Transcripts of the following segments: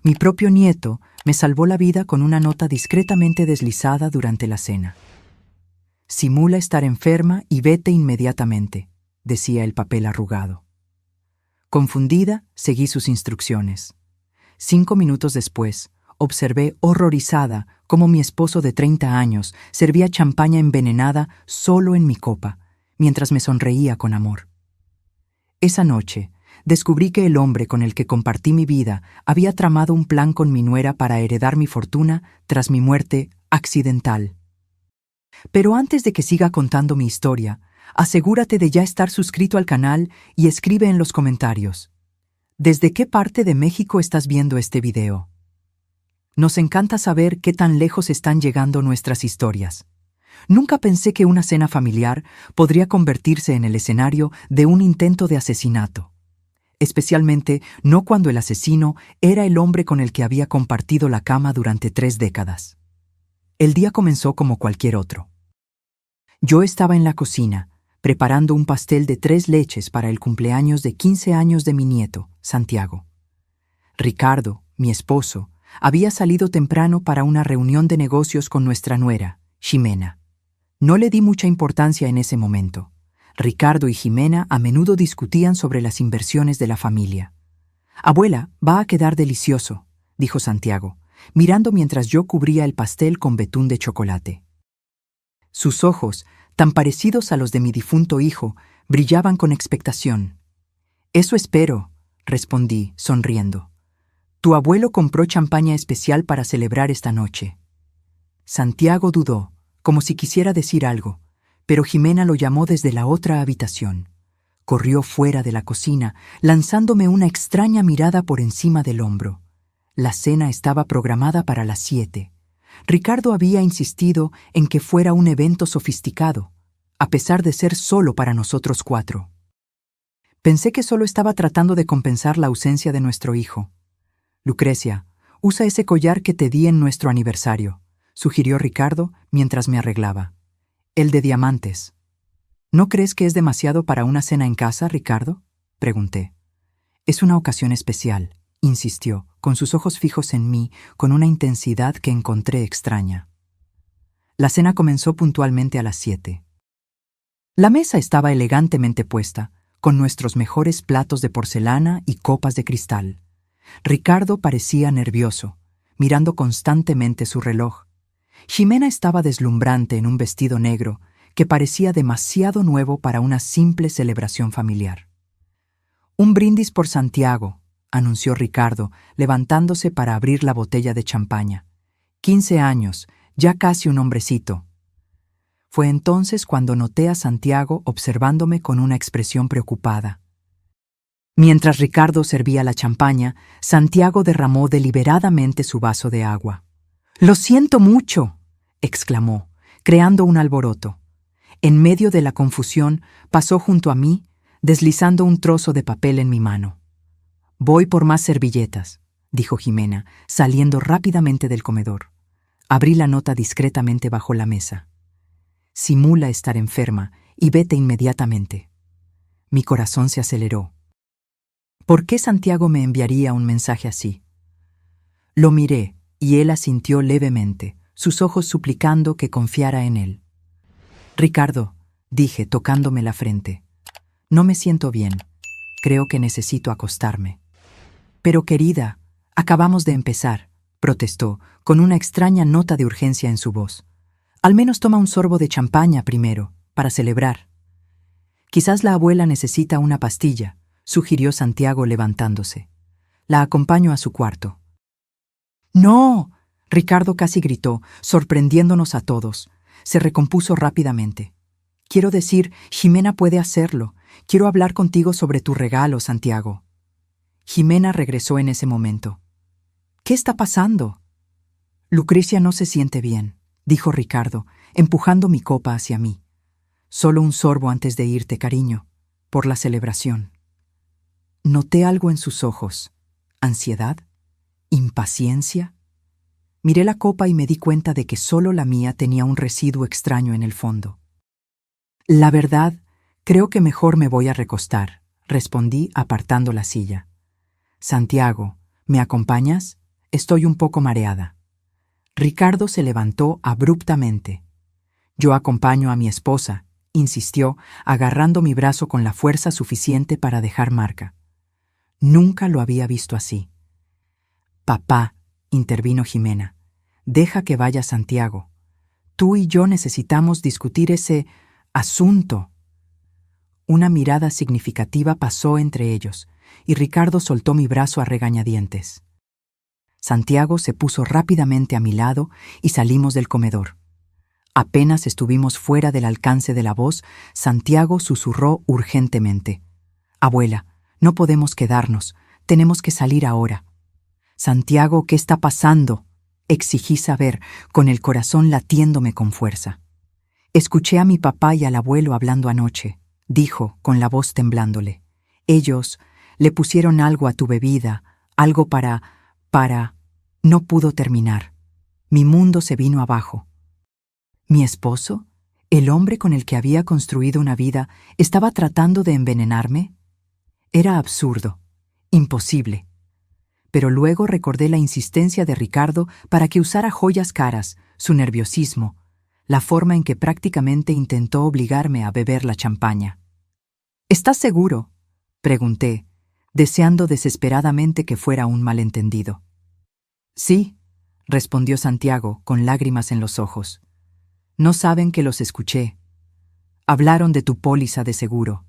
Mi propio nieto me salvó la vida con una nota discretamente deslizada durante la cena. «Simula estar enferma y vete inmediatamente», decía el papel arrugado. Confundida, seguí sus instrucciones. 5 minutos después, observé horrorizada cómo mi esposo de 30 años servía champaña envenenada solo en mi copa, mientras me sonreía con amor. Esa noche, descubrí que el hombre con el que compartí mi vida había tramado un plan con mi nuera para heredar mi fortuna tras mi muerte accidental. Pero antes de que siga contando mi historia, asegúrate de ya estar suscrito al canal y escribe en los comentarios: ¿desde qué parte de México estás viendo este video? Nos encanta saber qué tan lejos están llegando nuestras historias. Nunca pensé que una cena familiar podría convertirse en el escenario de un intento de asesinato. Especialmente no cuando el asesino era el hombre con el que había compartido la cama durante 3 décadas. El día comenzó como cualquier otro. Yo estaba en la cocina, preparando un pastel de 3 leches para el cumpleaños de 15 años de mi nieto, Santiago. Ricardo, mi esposo, había salido temprano para una reunión de negocios con nuestra nuera, Ximena. No le di mucha importancia en ese momento. Ricardo y Ximena a menudo discutían sobre las inversiones de la familia. «Abuela, va a quedar delicioso», dijo Santiago, mirando mientras yo cubría el pastel con betún de chocolate. Sus ojos, tan parecidos a los de mi difunto hijo, brillaban con expectación. «Eso espero», respondí, sonriendo. «Tu abuelo compró champaña especial para celebrar esta noche». Santiago dudó, como si quisiera decir algo, pero Ximena lo llamó desde la otra habitación. Corrió fuera de la cocina, lanzándome una extraña mirada por encima del hombro. La cena estaba programada para las 7. Ricardo había insistido en que fuera un evento sofisticado, a pesar de ser solo para nosotros 4. Pensé que solo estaba tratando de compensar la ausencia de nuestro hijo. «Lucrecia, usa ese collar que te di en nuestro aniversario», sugirió Ricardo mientras me arreglaba. «El de diamantes». «¿No crees que es demasiado para una cena en casa, Ricardo?», pregunté. «Es una ocasión especial», insistió, con sus ojos fijos en mí con una intensidad que encontré extraña. La cena comenzó puntualmente a las 7. La mesa estaba elegantemente puesta, con nuestros mejores platos de porcelana y copas de cristal. Ricardo parecía nervioso, mirando constantemente su reloj. Ximena estaba deslumbrante en un vestido negro que parecía demasiado nuevo para una simple celebración familiar. «Un brindis por Santiago», anunció Ricardo, levantándose para abrir la botella de champaña. 15 años, ya casi un hombrecito. Fue entonces cuando noté a Santiago observándome con una expresión preocupada. Mientras Ricardo servía la champaña, Santiago derramó deliberadamente su vaso de agua. «Lo siento mucho», exclamó, creando un alboroto. En medio de la confusión, pasó junto a mí, deslizando un trozo de papel en mi mano. «Voy por más servilletas», dijo Ximena, saliendo rápidamente del comedor. Abrí la nota discretamente bajo la mesa. «Simula estar enferma y vete inmediatamente». Mi corazón se aceleró. ¿Por qué Santiago me enviaría un mensaje así? Lo miré y él asintió levemente, sus ojos suplicando que confiara en él. «Ricardo», dije tocándome la frente, «no me siento bien. Creo que necesito acostarme». «Pero querida, acabamos de empezar», protestó, con una extraña nota de urgencia en su voz. «Al menos toma un sorbo de champaña primero, para celebrar». «Quizás la abuela necesita una pastilla», sugirió Santiago levantándose. «La acompaño a su cuarto». «¡No!», Ricardo casi gritó, sorprendiéndonos a todos. Se recompuso rápidamente. «Quiero decir, Ximena puede hacerlo. Quiero hablar contigo sobre tu regalo, Santiago». Ximena regresó en ese momento. «¿Qué está pasando?» «Lucrecia no se siente bien», dijo Ricardo, empujando mi copa hacia mí. «Solo un sorbo antes de irte, cariño, por la celebración». Noté algo en sus ojos. ¿Ansiedad? ¿Impaciencia? Miré la copa y me di cuenta de que solo la mía tenía un residuo extraño en el fondo. «La verdad, creo que mejor me voy a recostar», respondí apartando la silla. «Santiago, ¿me acompañas?», estoy un poco mareada. Ricardo se levantó abruptamente. Yo acompaño a mi esposa, insistió, agarrando mi brazo con la fuerza suficiente para dejar marca. Nunca lo había visto así. Papá, intervino Jimena, deja que vaya Santiago. Tú y yo necesitamos discutir ese asunto. Una mirada significativa pasó entre ellos, y Ricardo soltó mi brazo a regañadientes. Santiago se puso rápidamente a mi lado y salimos del comedor. Apenas estuvimos fuera del alcance de la voz, Santiago susurró urgentemente. Abuela, no podemos quedarnos, tenemos que salir ahora. Santiago, ¿qué está pasando? Exigí saber, con el corazón latiéndome con fuerza. Escuché a mi papá y al abuelo hablando anoche, dijo, con la voz temblándole. Ellos le pusieron algo a tu bebida, algo para... No pudo terminar. Mi mundo se vino abajo. ¿Mi esposo, el hombre con el que había construido una vida, estaba tratando de envenenarme? Era absurdo, imposible. Pero luego recordé la insistencia de Ricardo para que usara joyas caras, su nerviosismo, la forma en que prácticamente intentó obligarme a beber la champaña. ¿Estás seguro?, pregunté, deseando desesperadamente que fuera un malentendido. Sí, respondió Santiago, con lágrimas en los ojos. No saben que los escuché. Hablaron de tu póliza de seguro,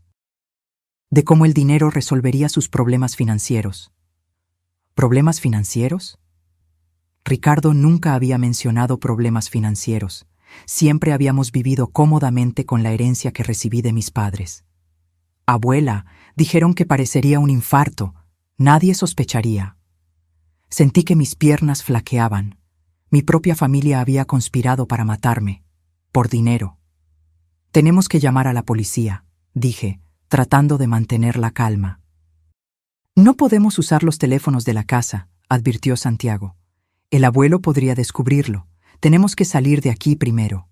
de cómo el dinero resolvería sus problemas financieros. ¿Problemas financieros? Ricardo nunca había mencionado problemas financieros. Siempre habíamos vivido cómodamente con la herencia que recibí de mis padres. Abuela, dijeron que parecería un infarto. Nadie sospecharía. Sentí que mis piernas flaqueaban. Mi propia familia había conspirado para matarme, por dinero. Tenemos que llamar a la policía, dije, tratando de mantener la calma. No podemos usar los teléfonos de la casa, advirtió Santiago. El abuelo podría descubrirlo. Tenemos que salir de aquí primero.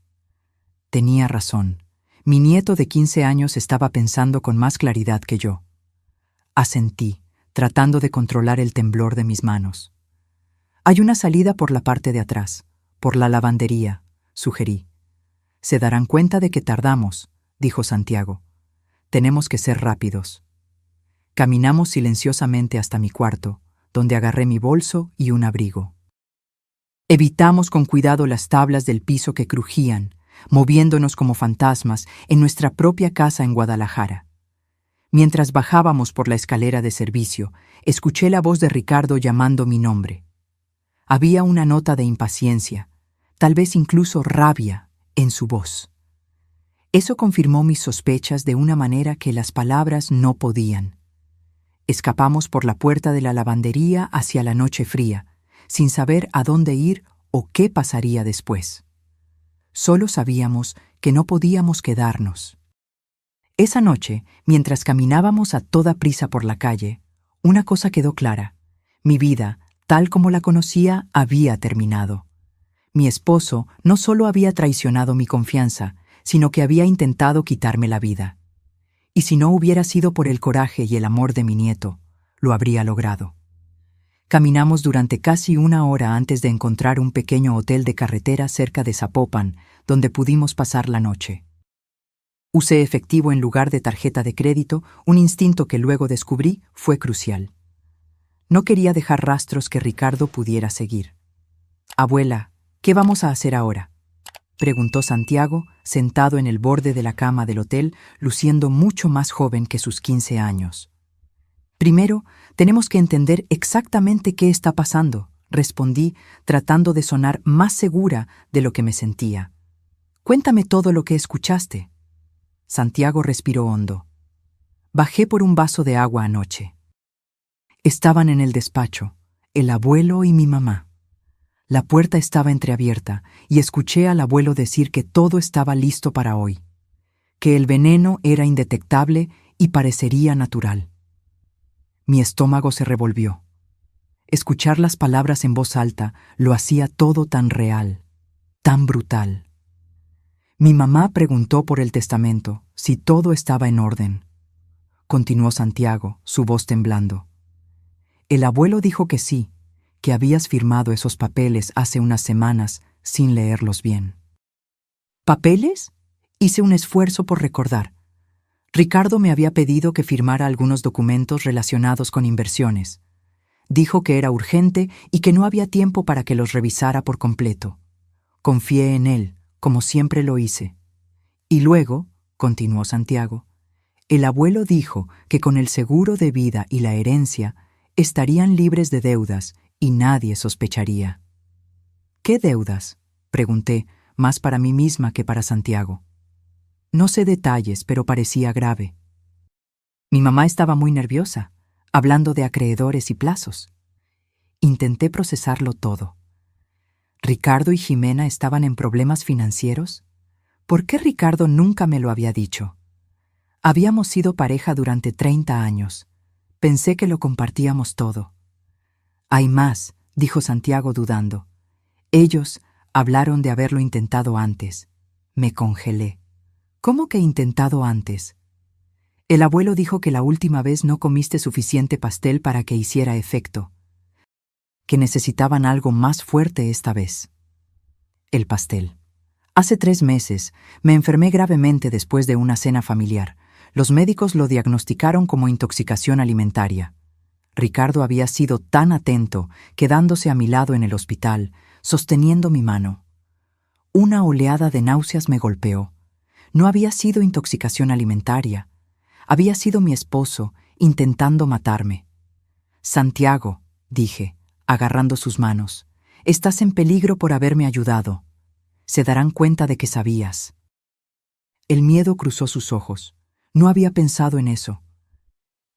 Tenía razón. Mi nieto de 15 años estaba pensando con más claridad que yo. Asentí, tratando de controlar el temblor de mis manos. Hay una salida por la parte de atrás, por la lavandería, sugerí. Se darán cuenta de que tardamos, dijo Santiago. Tenemos que ser rápidos. Caminamos silenciosamente hasta mi cuarto, donde agarré mi bolso y un abrigo. Evitamos con cuidado las tablas del piso que crujían, moviéndonos como fantasmas en nuestra propia casa en Guadalajara. Mientras bajábamos por la escalera de servicio, escuché la voz de Ricardo llamando mi nombre. Había una nota de impaciencia, tal vez incluso rabia, en su voz. Eso confirmó mis sospechas de una manera que las palabras no podían. Escapamos por la puerta de la lavandería hacia la noche fría, sin saber a dónde ir o qué pasaría después. Solo sabíamos que no podíamos quedarnos. Esa noche, mientras caminábamos a toda prisa por la calle, una cosa quedó clara. Mi vida, tal como la conocía, había terminado. Mi esposo no solo había traicionado mi confianza, sino que había intentado quitarme la vida. Y si no hubiera sido por el coraje y el amor de mi nieto, lo habría logrado. Caminamos durante casi una hora antes de encontrar un pequeño hotel de carretera cerca de Zapopan, donde pudimos pasar la noche. Usé efectivo en lugar de tarjeta de crédito, un instinto que luego descubrí fue crucial. No quería dejar rastros que Ricardo pudiera seguir. «Abuela, ¿qué vamos a hacer ahora?», preguntó Santiago, sentado en el borde de la cama del hotel, luciendo mucho más joven que sus 15 años. «Primero, tenemos que entender exactamente qué está pasando», respondí, tratando de sonar más segura de lo que me sentía. «Cuéntame todo lo que escuchaste». Santiago respiró hondo. «Bajé por un vaso de agua anoche. Estaban en el despacho, el abuelo y mi mamá. La puerta estaba entreabierta y escuché al abuelo decir que todo estaba listo para hoy, que el veneno era indetectable y parecería natural. Mi estómago se revolvió. Escuchar las palabras en voz alta lo hacía todo tan real, tan brutal. Mi mamá preguntó por el testamento, si todo estaba en orden. Continuó Santiago, su voz temblando. El abuelo dijo que sí, que habías firmado esos papeles hace unas semanas sin leerlos bien. ¿Papeles? Hice un esfuerzo por recordar. Ricardo me había pedido que firmara algunos documentos relacionados con inversiones. Dijo que era urgente y que no había tiempo para que los revisara por completo. Confié en él, como siempre lo hice. Y luego, continuó Santiago, el abuelo dijo que con el seguro de vida y la herencia estarían libres de deudas y nadie sospecharía. ¿Qué deudas?, pregunté, más para mí misma que para Santiago. No sé detalles, pero parecía grave. Mi mamá estaba muy nerviosa, hablando de acreedores y plazos. Intenté procesarlo todo. ¿Ricardo y Jimena estaban en problemas financieros? ¿Por qué Ricardo nunca me lo había dicho? Habíamos sido pareja durante 30 años. Pensé que lo compartíamos todo. Hay más, dijo Santiago dudando. Ellos hablaron de haberlo intentado antes. Me congelé. ¿Cómo que intentado antes? El abuelo dijo que la última vez no comiste suficiente pastel para que hiciera efecto, que necesitaban algo más fuerte esta vez. El pastel. Hace 3 meses me enfermé gravemente después de una cena familiar. Los médicos lo diagnosticaron como intoxicación alimentaria. Ricardo había sido tan atento, quedándose a mi lado en el hospital, sosteniendo mi mano. Una oleada de náuseas me golpeó. No había sido intoxicación alimentaria. Había sido mi esposo intentando matarme. Santiago, dije, agarrando sus manos, estás en peligro por haberme ayudado. Se darán cuenta de que sabías. El miedo cruzó sus ojos. No había pensado en eso.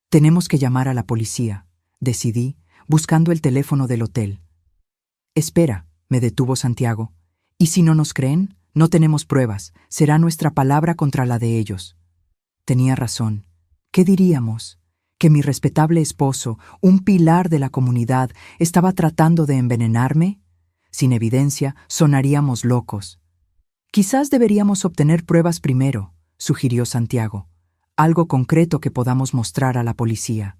Tenemos que llamar a la policía, decidí, buscando el teléfono del hotel. Espera, me detuvo Santiago. ¿Y si no nos creen? No tenemos pruebas. Será nuestra palabra contra la de ellos. Tenía razón. ¿Qué diríamos? ¿Que mi respetable esposo, un pilar de la comunidad, estaba tratando de envenenarme? Sin evidencia, sonaríamos locos. Quizás deberíamos obtener pruebas primero, sugirió Santiago. Algo concreto que podamos mostrar a la policía.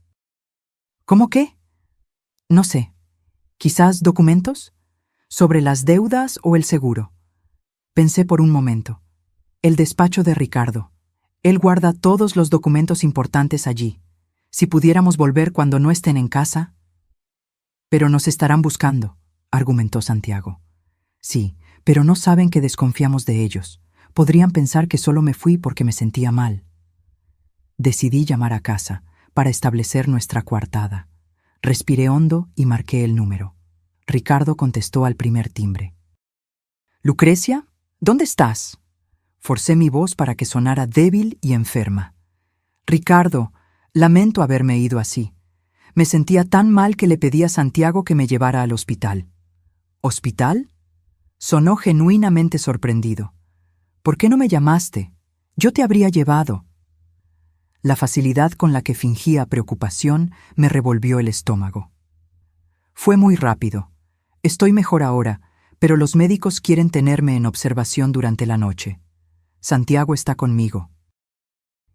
¿Cómo qué? No sé. ¿Quizás documentos? ¿Sobre las deudas o el seguro? Pensé por un momento. El despacho de Ricardo. Él guarda todos los documentos importantes allí. Si pudiéramos volver cuando no estén en casa. Pero nos estarán buscando, argumentó Santiago. Sí, pero no saben que desconfiamos de ellos. Podrían pensar que solo me fui porque me sentía mal. Decidí llamar a casa para establecer nuestra coartada. Respiré hondo y marqué el número. Ricardo contestó al primer timbre. «Lucrecia, ¿dónde estás?» Forcé mi voz para que sonara débil y enferma. «Ricardo, lamento haberme ido así. Me sentía tan mal que le pedí a Santiago que me llevara al hospital». «¿Hospital?» Sonó genuinamente sorprendido. «¿Por qué no me llamaste? Yo te habría llevado». La facilidad con la que fingía preocupación me revolvió el estómago. Fue muy rápido. Estoy mejor ahora, pero los médicos quieren tenerme en observación durante la noche. Santiago está conmigo.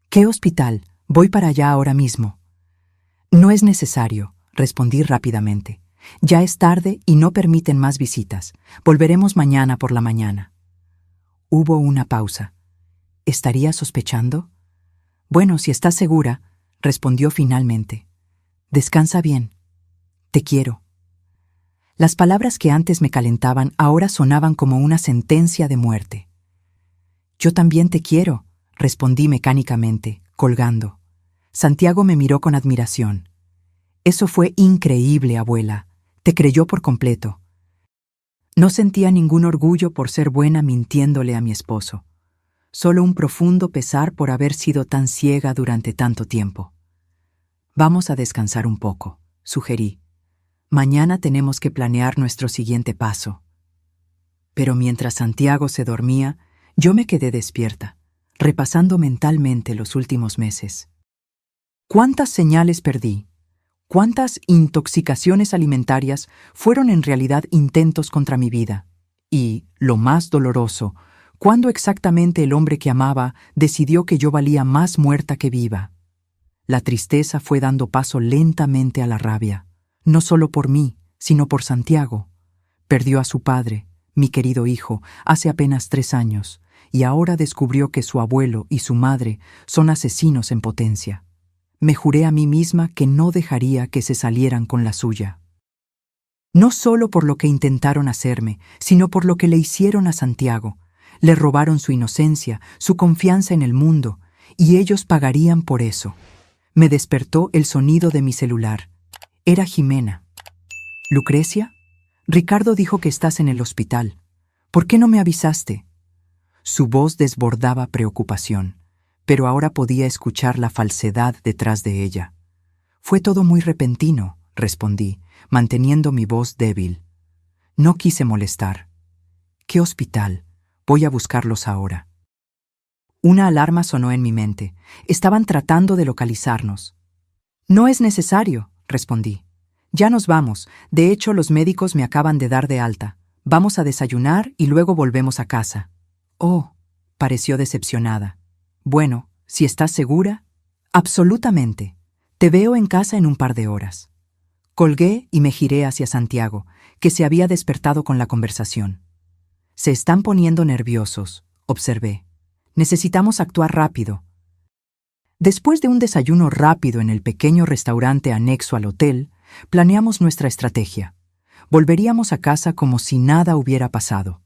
¿Qué hospital? Voy para allá ahora mismo. No es necesario, respondí rápidamente. Ya es tarde y no permiten más visitas. Volveremos mañana por la mañana. Hubo una pausa. ¿Estaría sospechando? Bueno, si estás segura, respondió finalmente. Descansa bien. Te quiero. Las palabras que antes me calentaban ahora sonaban como una sentencia de muerte. Yo también te quiero, respondí mecánicamente, colgando. Santiago me miró con admiración. Eso fue increíble, abuela. Te creyó por completo. No sentía ningún orgullo por ser buena mintiéndole a mi esposo. Solo un profundo pesar por haber sido tan ciega durante tanto tiempo. Vamos a descansar un poco, sugerí. Mañana tenemos que planear nuestro siguiente paso. Pero mientras Santiago se dormía, yo me quedé despierta, repasando mentalmente los últimos meses. ¿Cuántas señales perdí? ¿Cuántas intoxicaciones alimentarias fueron en realidad intentos contra mi vida? Y, lo más doloroso, ¿cuándo exactamente el hombre que amaba decidió que yo valía más muerta que viva? La tristeza fue dando paso lentamente a la rabia, no solo por mí, sino por Santiago. Perdió a su padre, mi querido hijo, hace apenas 3 años, y ahora descubrió que su abuelo y su madre son asesinos en potencia. Me juré a mí misma que no dejaría que se salieran con la suya. No solo por lo que intentaron hacerme, sino por lo que le hicieron a Santiago. Le robaron su inocencia, su confianza en el mundo, y ellos pagarían por eso. Me despertó el sonido de mi celular. Era Jimena. ¿Lucrecia? Ricardo dijo que estás en el hospital. ¿Por qué no me avisaste? Su voz desbordaba preocupación, pero ahora podía escuchar la falsedad detrás de ella. Fue todo muy repentino, respondí, manteniendo mi voz débil. No quise molestar. ¿Qué hospital? Voy a buscarlos ahora. Una alarma sonó en mi mente. Estaban tratando de localizarnos. No es necesario, respondí. Ya nos vamos. De hecho, los médicos me acaban de dar de alta. Vamos a desayunar y luego volvemos a casa. Oh, pareció decepcionada. Bueno, si estás segura. Absolutamente. Te veo en casa en un par de horas. Colgué y me giré hacia Santiago, que se había despertado con la conversación. Se están poniendo nerviosos, observé. Necesitamos actuar rápido. Después de un desayuno rápido en el pequeño restaurante anexo al hotel, planeamos nuestra estrategia. Volveríamos a casa como si nada hubiera pasado.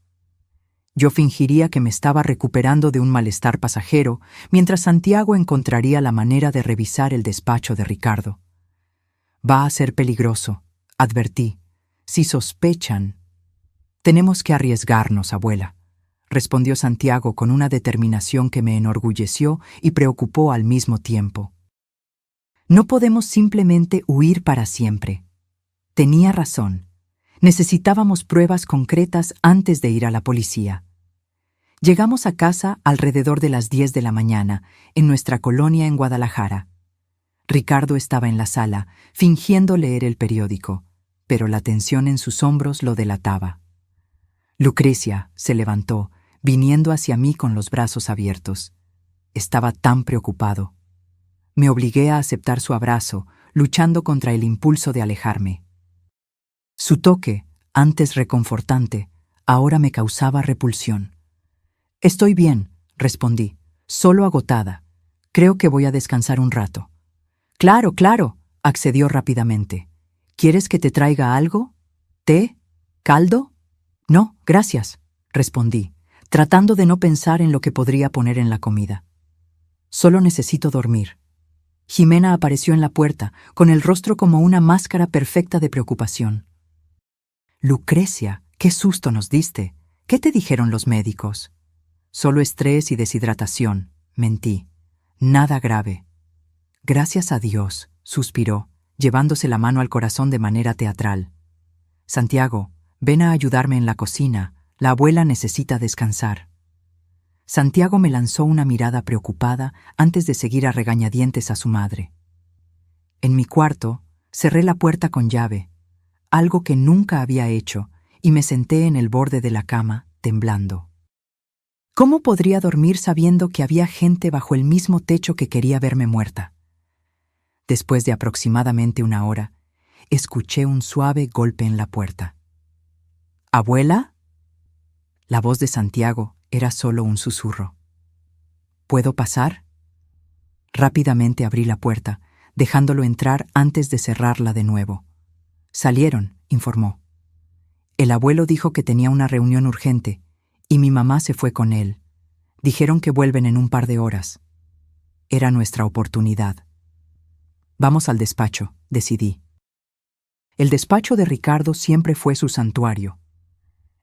Yo fingiría que me estaba recuperando de un malestar pasajero, mientras Santiago encontraría la manera de revisar el despacho de Ricardo. Va a ser peligroso, advertí. Si sospechan... Tenemos que arriesgarnos, abuela, respondió Santiago con una determinación que me enorgulleció y preocupó al mismo tiempo. No podemos simplemente huir para siempre. Tenía razón. Necesitábamos pruebas concretas antes de ir a la policía. Llegamos a casa alrededor de las 10 de la mañana, en nuestra colonia en Guadalajara. Ricardo estaba en la sala, fingiendo leer el periódico, pero la tensión en sus hombros lo delataba. Lucrecia se levantó, viniendo hacia mí con los brazos abiertos. Estaba tan preocupado. Me obligué a aceptar su abrazo, luchando contra el impulso de alejarme. Su toque, antes reconfortante, ahora me causaba repulsión. Estoy bien, respondí, solo agotada. Creo que voy a descansar un rato. Claro, claro, accedió rápidamente. ¿Quieres que te traiga algo? ¿Té? ¿Caldo? No, gracias, respondí, tratando de no pensar en lo que podría poner en la comida. Solo necesito dormir. Jimena apareció en la puerta, con el rostro como una máscara perfecta de preocupación. Lucrecia, qué susto nos diste. ¿Qué te dijeron los médicos? Solo estrés y deshidratación, mentí. Nada grave. Gracias a Dios, suspiró, llevándose la mano al corazón de manera teatral. Santiago, ven a ayudarme en la cocina. La abuela necesita descansar. Santiago me lanzó una mirada preocupada antes de seguir a regañadientes a su madre. En mi cuarto, cerré la puerta con llave, algo que nunca había hecho, y me senté en el borde de la cama, temblando. ¿Cómo podría dormir sabiendo que había gente bajo el mismo techo que quería verme muerta? Después de aproximadamente 1 hora, escuché un suave golpe en la puerta. ¿Abuela? La voz de Santiago era solo un susurro. ¿Puedo pasar? Rápidamente abrí la puerta, dejándolo entrar antes de cerrarla de nuevo. Salieron, informó. El abuelo dijo que tenía una reunión urgente, y mi mamá se fue con él. Dijeron que vuelven en un par de horas. Era nuestra oportunidad. Vamos al despacho, decidí. El despacho de Ricardo siempre fue su santuario.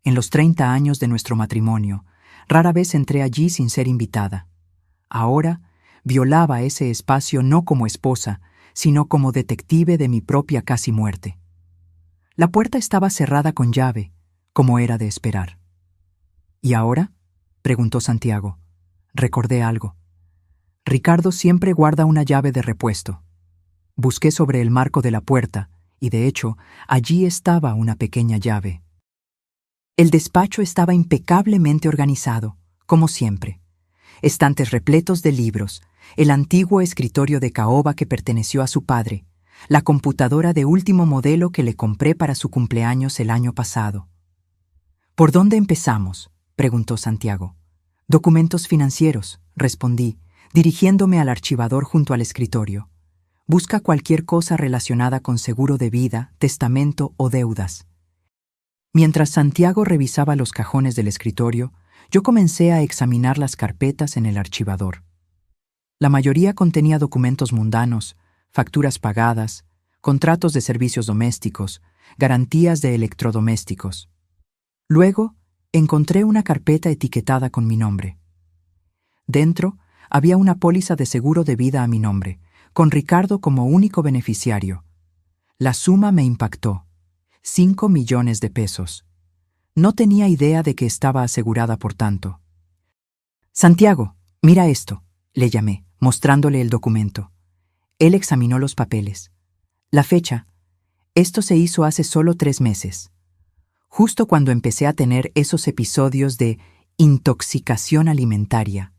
En los 30 años de nuestro matrimonio, rara vez entré allí sin ser invitada. Ahora, violaba ese espacio no como esposa, sino como detective de mi propia casi muerte. La puerta estaba cerrada con llave, como era de esperar. ¿Y ahora?, preguntó Santiago. Recordé algo. Ricardo siempre guarda una llave de repuesto. Busqué sobre el marco de la puerta, y de hecho, allí estaba una pequeña llave. El despacho estaba impecablemente organizado, como siempre. Estantes repletos de libros, el antiguo escritorio de caoba que perteneció a su padre, la computadora de último modelo que le compré para su cumpleaños el año pasado. ¿Por dónde empezamos?, preguntó Santiago. Documentos financieros, respondí, dirigiéndome al archivador junto al escritorio. Busca cualquier cosa relacionada con seguro de vida, testamento o deudas. Mientras Santiago revisaba los cajones del escritorio, yo comencé a examinar las carpetas en el archivador. La mayoría contenía documentos mundanos, facturas pagadas, contratos de servicios domésticos, garantías de electrodomésticos. Luego, encontré una carpeta etiquetada con mi nombre. Dentro había una póliza de seguro de vida a mi nombre, con Ricardo como único beneficiario. La suma me impactó: 5 millones de pesos. No tenía idea de que estaba asegurada por tanto. «Santiago, mira esto», le llamé, mostrándole el documento. Él examinó los papeles. La fecha: esto se hizo hace solo 3 meses. Justo cuando empecé a tener esos episodios de intoxicación alimentaria.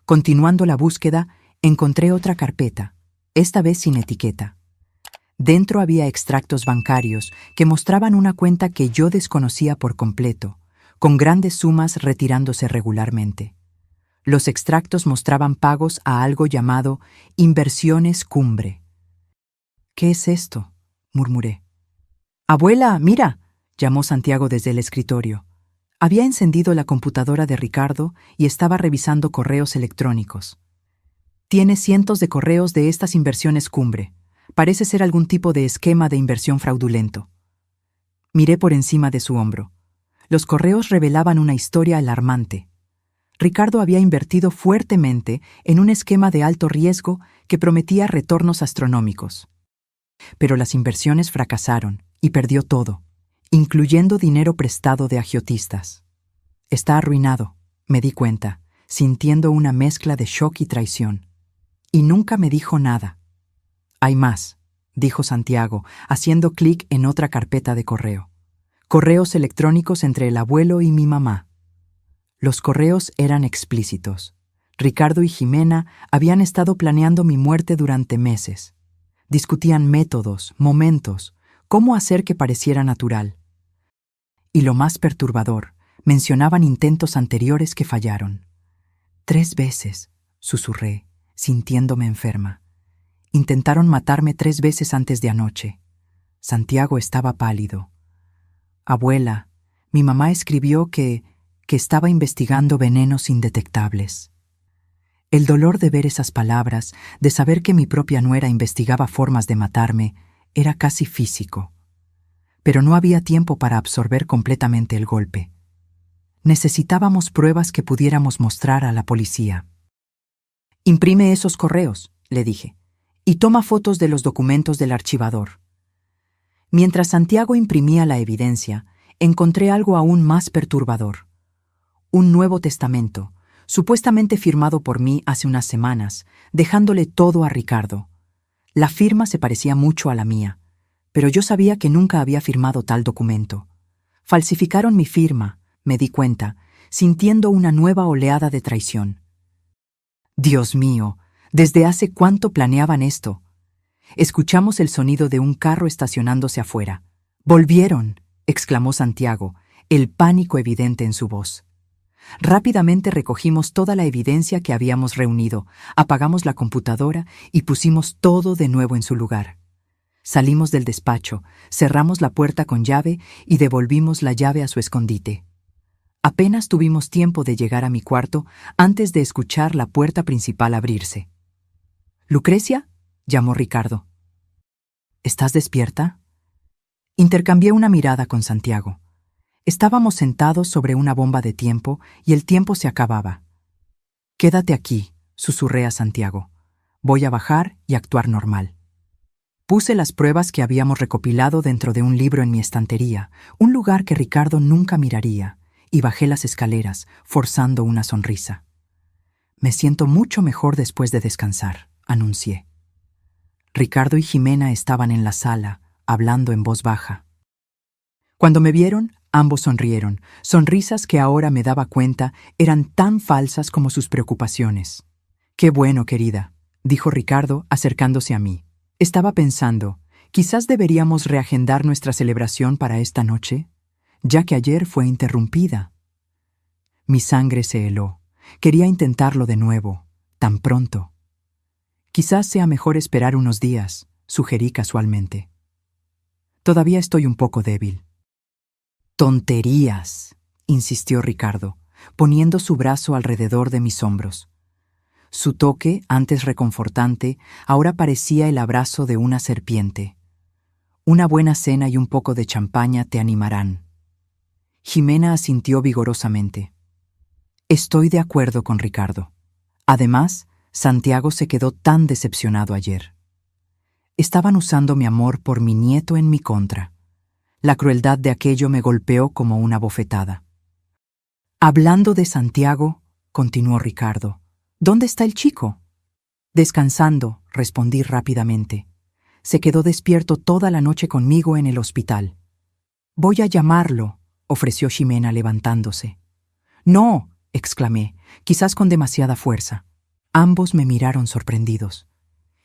Continuando la búsqueda, encontré otra carpeta, esta vez sin etiqueta. Dentro había extractos bancarios que mostraban una cuenta que yo desconocía por completo, con grandes sumas retirándose regularmente. Los extractos mostraban pagos a algo llamado Inversiones Cumbre. «¿Qué es esto?», murmuré. «Abuela, mira», llamó Santiago desde el escritorio. Había encendido la computadora de Ricardo y estaba revisando correos electrónicos. «Tiene cientos de correos de estas inversiones cumbre. Parece ser algún tipo de esquema de inversión fraudulento». Miré por encima de su hombro. Los correos revelaban una historia alarmante. Ricardo había invertido fuertemente en un esquema de alto riesgo que prometía retornos astronómicos. Pero las inversiones fracasaron y perdió todo, incluyendo dinero prestado de agiotistas. Está arruinado, me di cuenta, sintiendo una mezcla de shock y traición. Y nunca me dijo nada. «Hay más», dijo Santiago, haciendo clic en otra carpeta de correo. Correos electrónicos entre el abuelo y mi mamá. Los correos eran explícitos. Ricardo y Jimena habían estado planeando mi muerte durante meses. Discutían métodos, momentos, cómo hacer que pareciera natural. Y lo más perturbador, mencionaban intentos anteriores que fallaron. 3 veces, susurré, sintiéndome enferma. Intentaron matarme 3 veces antes de anoche. Santiago estaba pálido. «Abuela, mi mamá escribió que estaba investigando venenos indetectables». El dolor de ver esas palabras, de saber que mi propia nuera investigaba formas de matarme, era casi físico. Pero no había tiempo para absorber completamente el golpe. Necesitábamos pruebas que pudiéramos mostrar a la policía. «Imprime esos correos», le dije, «y toma fotos de los documentos del archivador». Mientras Santiago imprimía la evidencia, encontré algo aún más perturbador. Un nuevo testamento, supuestamente firmado por mí hace unas semanas, dejándole todo a Ricardo. La firma se parecía mucho a la mía, pero yo sabía que nunca había firmado tal documento. Falsificaron mi firma, me di cuenta, sintiendo una nueva oleada de traición. Dios mío, ¿desde hace cuánto planeaban esto? Escuchamos el sonido de un carro estacionándose afuera. «¡Volvieron!», exclamó Santiago, el pánico evidente en su voz. Rápidamente recogimos toda la evidencia que habíamos reunido, apagamos la computadora y pusimos todo de nuevo en su lugar. Salimos del despacho, cerramos la puerta con llave y devolvimos la llave a su escondite. Apenas tuvimos tiempo de llegar a mi cuarto antes de escuchar la puerta principal abrirse. «¿Lucrecia?», llamó Ricardo. «¿Estás despierta?». Intercambié una mirada con Santiago. Estábamos sentados sobre una bomba de tiempo y el tiempo se acababa. «Quédate aquí», susurré a Santiago. «Voy a bajar y actuar normal». Puse las pruebas que habíamos recopilado dentro de un libro en mi estantería, un lugar que Ricardo nunca miraría, y bajé las escaleras, forzando una sonrisa. «Me siento mucho mejor después de descansar», anuncié. Ricardo y Jimena estaban en la sala, hablando en voz baja. Cuando me vieron, ambos sonrieron, sonrisas que ahora me daba cuenta eran tan falsas como sus preocupaciones. «Qué bueno, querida», dijo Ricardo acercándose a mí. Estaba pensando, quizás deberíamos reagendar nuestra celebración para esta noche, ya que ayer fue interrumpida. Mi sangre se heló. Quería intentarlo de nuevo, tan pronto. Quizás sea mejor esperar unos días, sugerí casualmente. Todavía estoy un poco débil. Tonterías, insistió Ricardo, poniendo su brazo alrededor de mis hombros. Su toque, antes reconfortante, ahora parecía el abrazo de una serpiente. Una buena cena y un poco de champaña te animarán. Ximena asintió vigorosamente. Estoy de acuerdo con Ricardo. Además, Santiago se quedó tan decepcionado ayer. Estaban usando mi amor por mi nieto en mi contra. La crueldad de aquello me golpeó como una bofetada. Hablando de Santiago, continuó Ricardo, ¿dónde está el chico? Descansando, respondí rápidamente. Se quedó despierto toda la noche conmigo en el hospital. Voy a llamarlo, ofreció Ximena levantándose. No, exclamé, quizás con demasiada fuerza. Ambos me miraron sorprendidos.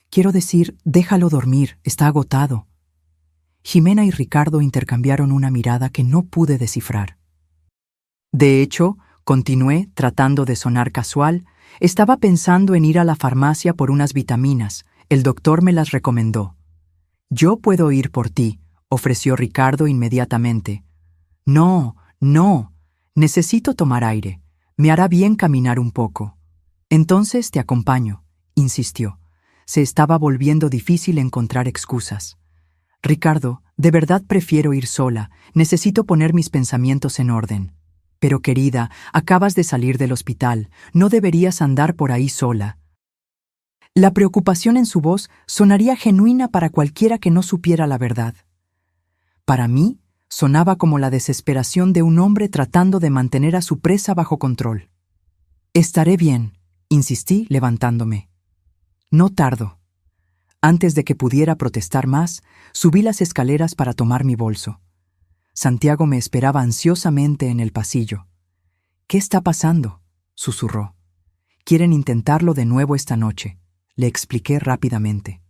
Quiero decir, déjalo dormir, está agotado. Ximena y Ricardo intercambiaron una mirada que no pude descifrar. De hecho, continué, tratando de sonar casual, estaba pensando en ir a la farmacia por unas vitaminas. El doctor me las recomendó. Yo puedo ir por ti, ofreció Ricardo inmediatamente. No, no, necesito tomar aire. Me hará bien caminar un poco. Entonces te acompaño, insistió. Se estaba volviendo difícil encontrar excusas. Ricardo, de verdad prefiero ir sola. Necesito poner mis pensamientos en orden. Pero querida, acabas de salir del hospital. No deberías andar por ahí sola. La preocupación en su voz sonaría genuina para cualquiera que no supiera la verdad. Para mí, sonaba como la desesperación de un hombre tratando de mantener a su presa bajo control. Estaré bien, insistí levantándome. No tardo. Antes de que pudiera protestar más, subí las escaleras para tomar mi bolso. Santiago me esperaba ansiosamente en el pasillo. ¿Qué está pasando?, susurró. Quieren intentarlo de nuevo esta noche, le expliqué rápidamente.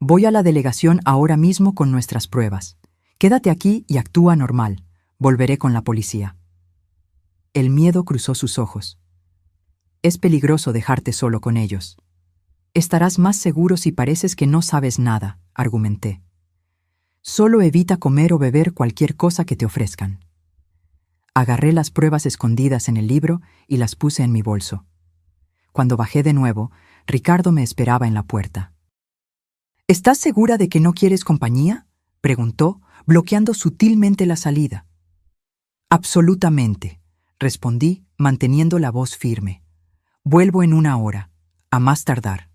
Voy a la delegación ahora mismo con nuestras pruebas. Quédate aquí y actúa normal. Volveré con la policía. El miedo cruzó sus ojos. Es peligroso dejarte solo con ellos. Estarás más seguro si pareces que no sabes nada, argumenté. Solo evita comer o beber cualquier cosa que te ofrezcan. Agarré las pruebas escondidas en el libro y las puse en mi bolso. Cuando bajé de nuevo, Ricardo me esperaba en la puerta. ¿Estás segura de que no quieres compañía?, preguntó, bloqueando sutilmente la salida. Absolutamente, respondí, manteniendo la voz firme. Vuelvo en 1 hora, a más tardar.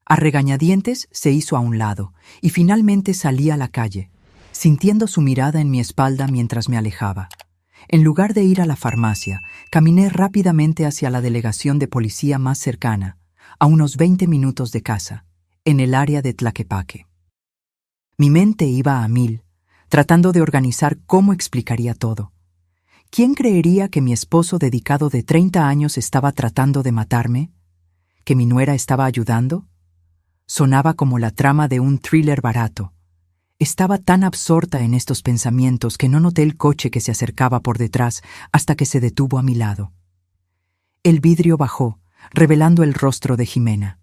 A regañadientes se hizo a un lado y finalmente salí a la calle, sintiendo su mirada en mi espalda mientras me alejaba. En lugar de ir a la farmacia, caminé rápidamente hacia la delegación de policía más cercana, a unos 20 minutos de casa, en el área de Tlaquepaque. Mi mente iba a 1000, tratando de organizar cómo explicaría todo. ¿Quién creería que mi esposo dedicado de 30 años estaba tratando de matarme? ¿Que mi nuera estaba ayudando? Sonaba como la trama de un thriller barato. Estaba tan absorta en estos pensamientos que no noté el coche que se acercaba por detrás hasta que se detuvo a mi lado. El vidrio bajó, revelando el rostro de Ximena.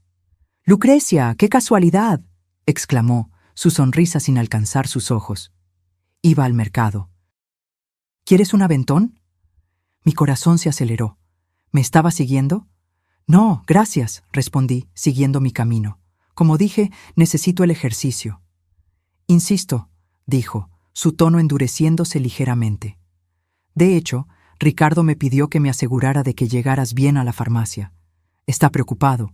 «¡Lucrecia, qué casualidad!», exclamó, su sonrisa sin alcanzar sus ojos. Iba al mercado. «¿Quieres un aventón?». Mi corazón se aceleró. ¿Me estaba siguiendo? «No, gracias», respondí, siguiendo mi camino. Como dije, necesito el ejercicio. Insisto, dijo, su tono endureciéndose ligeramente. De hecho, Ricardo me pidió que me asegurara de que llegaras bien a la farmacia. ¿Está preocupado?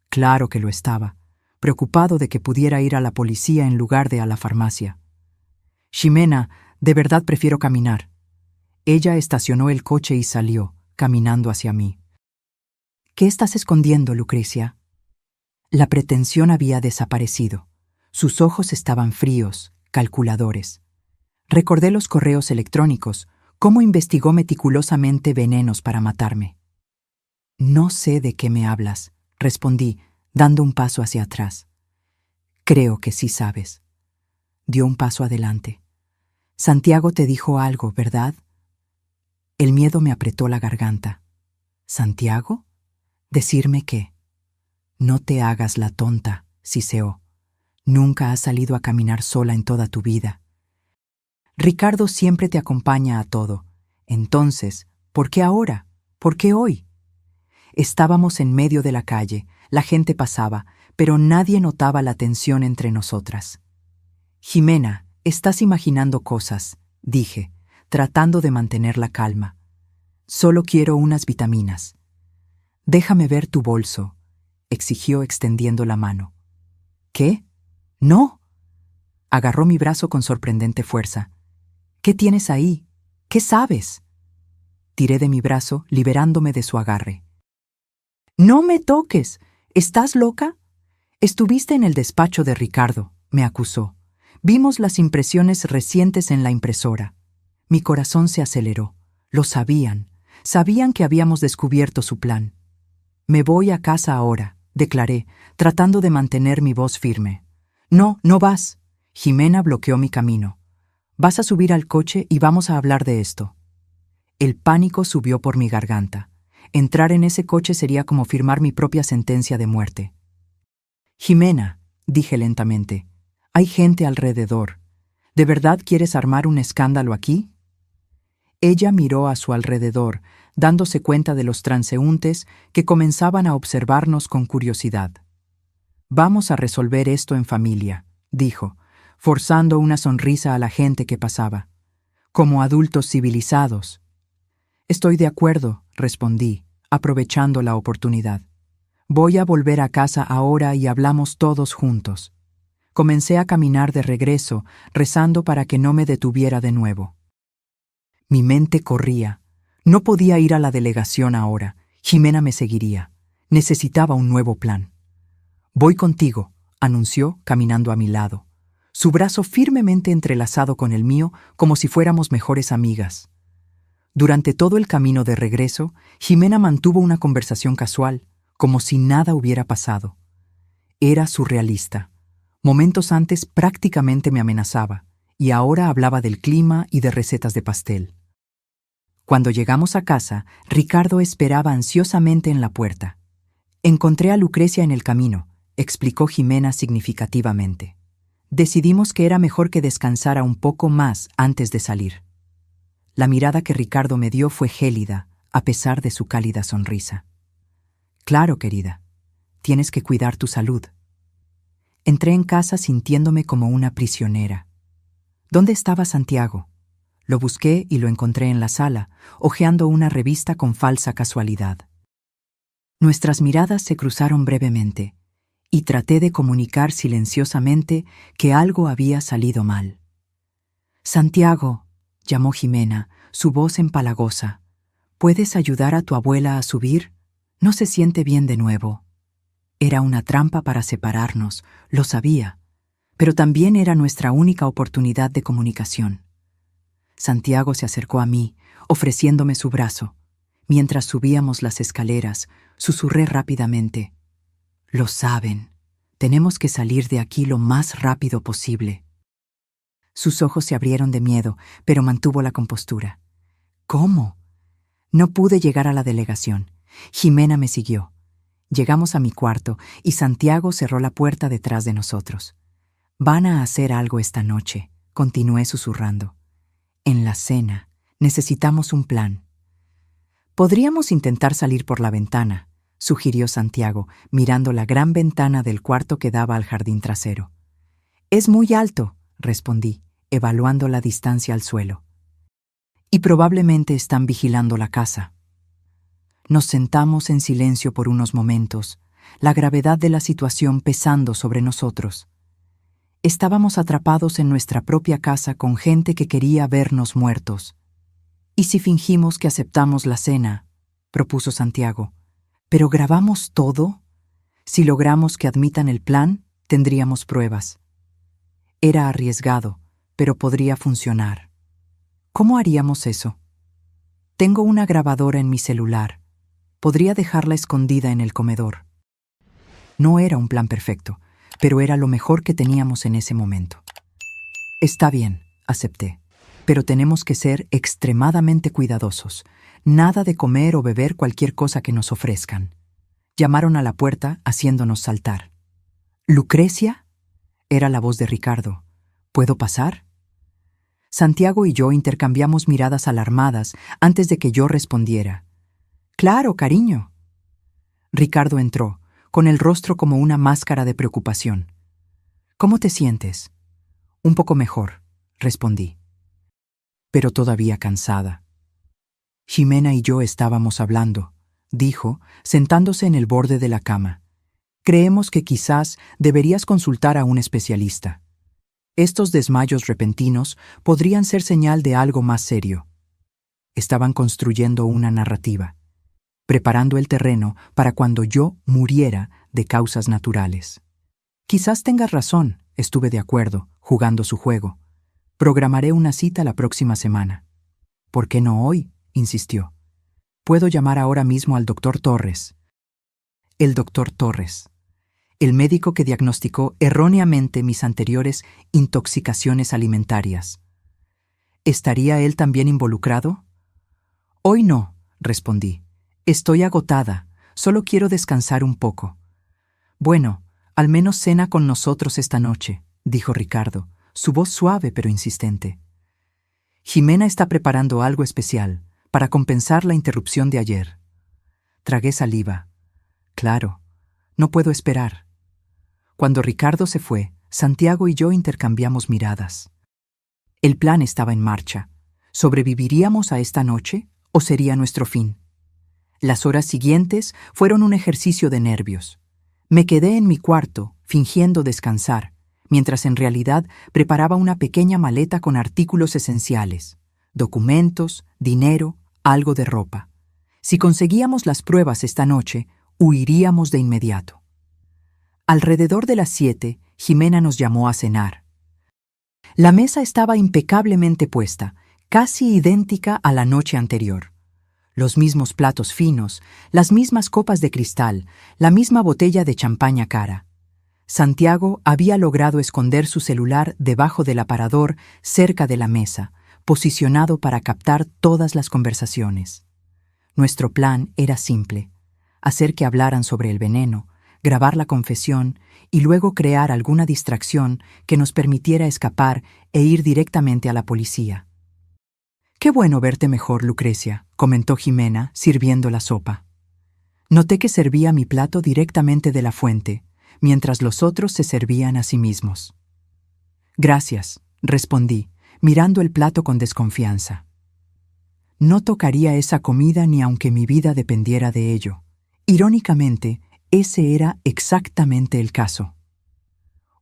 Claro que lo estaba, preocupado de que pudiera ir a la policía en lugar de a la farmacia. Ximena, de verdad prefiero caminar. Ella estacionó el coche y salió, caminando hacia mí. ¿Qué estás escondiendo, Lucrecia? La pretensión había desaparecido. Sus ojos estaban fríos, calculadores. Recordé los correos electrónicos, cómo investigó meticulosamente venenos para matarme. No sé de qué me hablas, respondí, dando un paso hacia atrás. Creo que sí sabes. Dio un paso adelante. Santiago te dijo algo, ¿verdad? El miedo me apretó la garganta. ¿Santiago? ¿Decirme qué? No te hagas la tonta, siseó. Nunca has salido a caminar sola en toda tu vida. Ricardo siempre te acompaña a todo. Entonces, ¿por qué ahora? ¿Por qué hoy? Estábamos en medio de la calle, la gente pasaba, pero nadie notaba la tensión entre nosotras. Jimena, estás imaginando cosas, dije, tratando de mantener la calma. Solo quiero unas vitaminas. Déjame ver tu bolso, exigió extendiendo la mano. ¿Qué? No. Agarró mi brazo con sorprendente fuerza. ¿Qué tienes ahí? ¿Qué sabes? Tiré de mi brazo, liberándome de su agarre. ¡No me toques! ¿Estás loca? Estuviste en el despacho de Ricardo, me acusó. Vimos las impresiones recientes en la impresora. Mi corazón se aceleró. Lo sabían. Sabían que habíamos descubierto su plan. Me voy a casa ahora, declaré, tratando de mantener mi voz firme. No, no vas. Jimena bloqueó mi camino. Vas a subir al coche y vamos a hablar de esto. El pánico subió por mi garganta. Entrar en ese coche sería como firmar mi propia sentencia de muerte. Jimena, dije lentamente, hay gente alrededor. ¿De verdad quieres armar un escándalo aquí? Ella miró a su alrededor, dándose cuenta de los transeúntes que comenzaban a observarnos con curiosidad. Vamos a resolver esto en familia, dijo, forzando una sonrisa a la gente que pasaba. Como adultos civilizados. Estoy de acuerdo, respondí, aprovechando la oportunidad. Voy a volver a casa ahora y hablamos todos juntos. Comencé a caminar de regreso, rezando para que no me detuviera de nuevo. Mi mente corría. No podía ir a la delegación ahora. Jimena me seguiría. Necesitaba un nuevo plan. Voy contigo, anunció, caminando a mi lado, su brazo firmemente entrelazado con el mío como si fuéramos mejores amigas. Durante todo el camino de regreso, Jimena mantuvo una conversación casual, como si nada hubiera pasado. Era surrealista. Momentos antes prácticamente me amenazaba, y ahora hablaba del clima y de recetas de pastel. Cuando llegamos a casa, Ricardo esperaba ansiosamente en la puerta. Encontré a Lucrecia en el camino, explicó Jimena significativamente. Decidimos que era mejor que descansara un poco más antes de salir. La mirada que Ricardo me dio fue gélida, a pesar de su cálida sonrisa. Claro, querida, tienes que cuidar tu salud. Entré en casa sintiéndome como una prisionera. ¿Dónde estaba Santiago? Lo busqué y lo encontré en la sala, hojeando una revista con falsa casualidad. Nuestras miradas se cruzaron brevemente, y traté de comunicar silenciosamente que algo había salido mal. Santiago, llamó Jimena, su voz empalagosa. ¿Puedes ayudar a tu abuela a subir? No se siente bien de nuevo. Era una trampa para separarnos, lo sabía, pero también era nuestra única oportunidad de comunicación. Santiago se acercó a mí, ofreciéndome su brazo. Mientras subíamos las escaleras, susurré rápidamente. Lo saben. Tenemos que salir de aquí lo más rápido posible. Sus ojos se abrieron de miedo, pero mantuvo la compostura. ¿Cómo? No pude llegar a la delegación. Jimena me siguió. Llegamos a mi cuarto y Santiago cerró la puerta detrás de nosotros. Van a hacer algo esta noche, continué susurrando. En la cena, necesitamos un plan. Podríamos intentar salir por la ventana, sugirió Santiago, mirando la gran ventana del cuarto que daba al jardín trasero. Es muy alto, respondí, evaluando la distancia al suelo. Y probablemente están vigilando la casa. Nos sentamos en silencio por unos momentos, la gravedad de la situación pesando sobre nosotros. Estábamos atrapados en nuestra propia casa con gente que quería vernos muertos. ¿Y si fingimos que aceptamos la cena?, propuso Santiago. ¿Pero grabamos todo? Si logramos que admitan el plan, tendríamos pruebas. Era arriesgado, pero podría funcionar. ¿Cómo haríamos eso? Tengo una grabadora en mi celular. Podría dejarla escondida en el comedor. No era un plan perfecto, pero era lo mejor que teníamos en ese momento. Está bien, acepté, pero tenemos que ser extremadamente cuidadosos. Nada de comer o beber cualquier cosa que nos ofrezcan. Llamaron a la puerta, haciéndonos saltar. ¿Lucrecia? Era la voz de Ricardo. ¿Puedo pasar? Santiago y yo intercambiamos miradas alarmadas antes de que yo respondiera. «Claro, cariño». Ricardo entró, con el rostro como una máscara de preocupación. «¿Cómo te sientes?» «Un poco mejor», respondí. Pero todavía cansada. «Ximena y yo estábamos hablando», dijo, sentándose en el borde de la cama. «Creemos que quizás deberías consultar a un especialista. Estos desmayos repentinos podrían ser señal de algo más serio». Estaban construyendo una narrativa, preparando el terreno para cuando yo muriera de causas naturales. «Quizás tengas razón», estuve de acuerdo, jugando su juego. «Programaré una cita la próxima semana». «¿Por qué no hoy?», insistió. «Puedo llamar ahora mismo al doctor Torres». El doctor Torres, el médico que diagnosticó erróneamente mis anteriores intoxicaciones alimentarias. ¿Estaría él también involucrado? «Hoy no», respondí. «Estoy agotada, solo quiero descansar un poco». «Bueno, al menos cena con nosotros esta noche», dijo Ricardo, su voz suave pero insistente. «Ximena está preparando algo especial para compensar la interrupción de ayer». Tragué saliva. Claro, no puedo esperar. Cuando Ricardo se fue, Santiago y yo intercambiamos miradas. El plan estaba en marcha. ¿Sobreviviríamos a esta noche o sería nuestro fin? Las horas siguientes fueron un ejercicio de nervios. Me quedé en mi cuarto, fingiendo descansar, mientras en realidad preparaba una pequeña maleta con artículos esenciales, documentos, dinero, algo de ropa. Si conseguíamos las pruebas esta noche, huiríamos de inmediato. Alrededor de las 7, Ximena nos llamó a cenar. La mesa estaba impecablemente puesta, casi idéntica a la noche anterior. Los mismos platos finos, las mismas copas de cristal, la misma botella de champaña cara. Santiago había logrado esconder su celular debajo del aparador cerca de la mesa, posicionado para captar todas las conversaciones. Nuestro plan era simple: hacer que hablaran sobre el veneno, grabar la confesión y luego crear alguna distracción que nos permitiera escapar e ir directamente a la policía. «Qué bueno verte mejor, Lucrecia», comentó Ximena, sirviendo la sopa. Noté que servía mi plato directamente de la fuente, mientras los otros se servían a sí mismos. «Gracias», respondí, mirando el plato con desconfianza. No tocaría esa comida ni aunque mi vida dependiera de ello. Irónicamente, ese era exactamente el caso.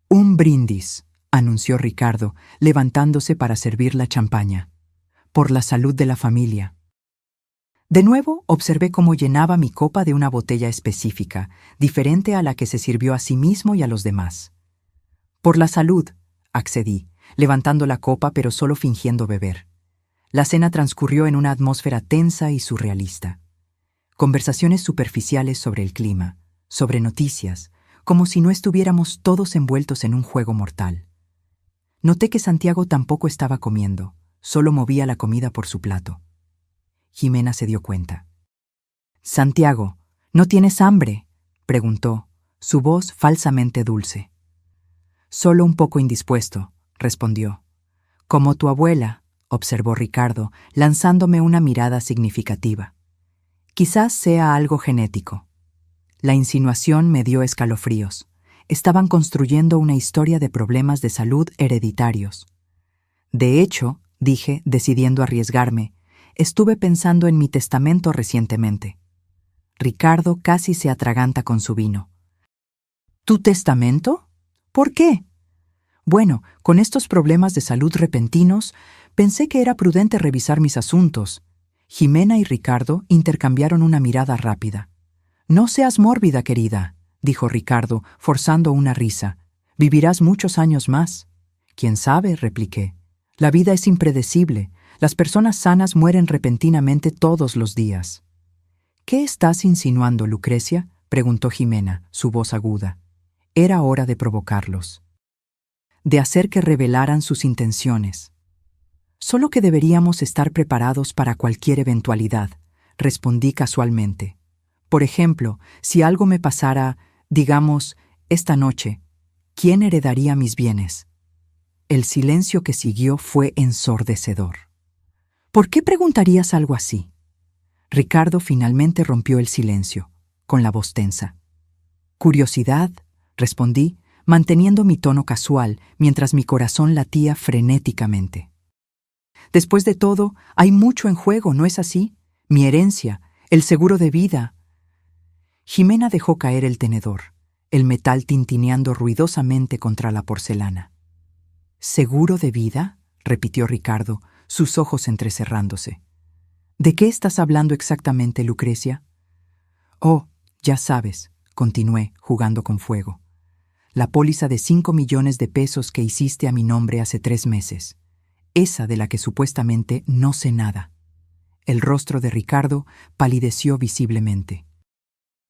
«Un brindis», anunció Ricardo, levantándose para servir la champaña. «Por la salud de la familia». De nuevo observé cómo llenaba mi copa de una botella específica, diferente a la que se sirvió a sí mismo y a los demás. «Por la salud», accedí, levantando la copa pero solo fingiendo beber. La cena transcurrió en una atmósfera tensa y surrealista. Conversaciones superficiales sobre el clima, sobre noticias, como si no estuviéramos todos envueltos en un juego mortal. Noté que Santiago tampoco estaba comiendo, solo movía la comida por su plato. Ximena se dio cuenta. «Santiago, ¿no tienes hambre?», preguntó, su voz falsamente dulce. «Solo un poco indispuesto», respondió. «Como tu abuela», observó Ricardo, lanzándome una mirada significativa. «Quizás sea algo genético». La insinuación me dio escalofríos. Estaban construyendo una historia de problemas de salud hereditarios. «De hecho», dije, decidiendo arriesgarme, «estuve pensando en mi testamento recientemente». Ricardo casi se atraganta con su vino. «¿Tu testamento? ¿Por qué?» «Bueno, con estos problemas de salud repentinos, pensé que era prudente revisar mis asuntos». Ximena y Ricardo intercambiaron una mirada rápida. «No seas mórbida, querida», dijo Ricardo, forzando una risa. «Vivirás muchos años más». «¿Quién sabe?», repliqué. «La vida es impredecible. Las personas sanas mueren repentinamente todos los días». «¿Qué estás insinuando, Lucrecia?», preguntó Ximena, su voz aguda. Era hora de provocarlos, de hacer que revelaran sus intenciones. Solo que deberíamos estar preparados para cualquier eventualidad, respondí casualmente. Por ejemplo, si algo me pasara, digamos, esta noche, ¿quién heredaría mis bienes? El silencio que siguió fue ensordecedor. ¿Por qué preguntarías algo así? Ricardo finalmente rompió el silencio, con la voz tensa. Curiosidad, respondí, manteniendo mi tono casual mientras mi corazón latía frenéticamente. Después de todo, hay mucho en juego, ¿no es así? Mi herencia, el seguro de vida. Jimena dejó caer el tenedor, el metal tintineando ruidosamente contra la porcelana. ¿Seguro de vida?, repitió Ricardo, sus ojos entrecerrándose. ¿De qué estás hablando exactamente, Lucrecia? Oh, ya sabes, continué, jugando con fuego. La póliza de 5 millones de pesos que hiciste a mi nombre hace 3 meses. Esa de la que supuestamente no sé nada. El rostro de Ricardo palideció visiblemente.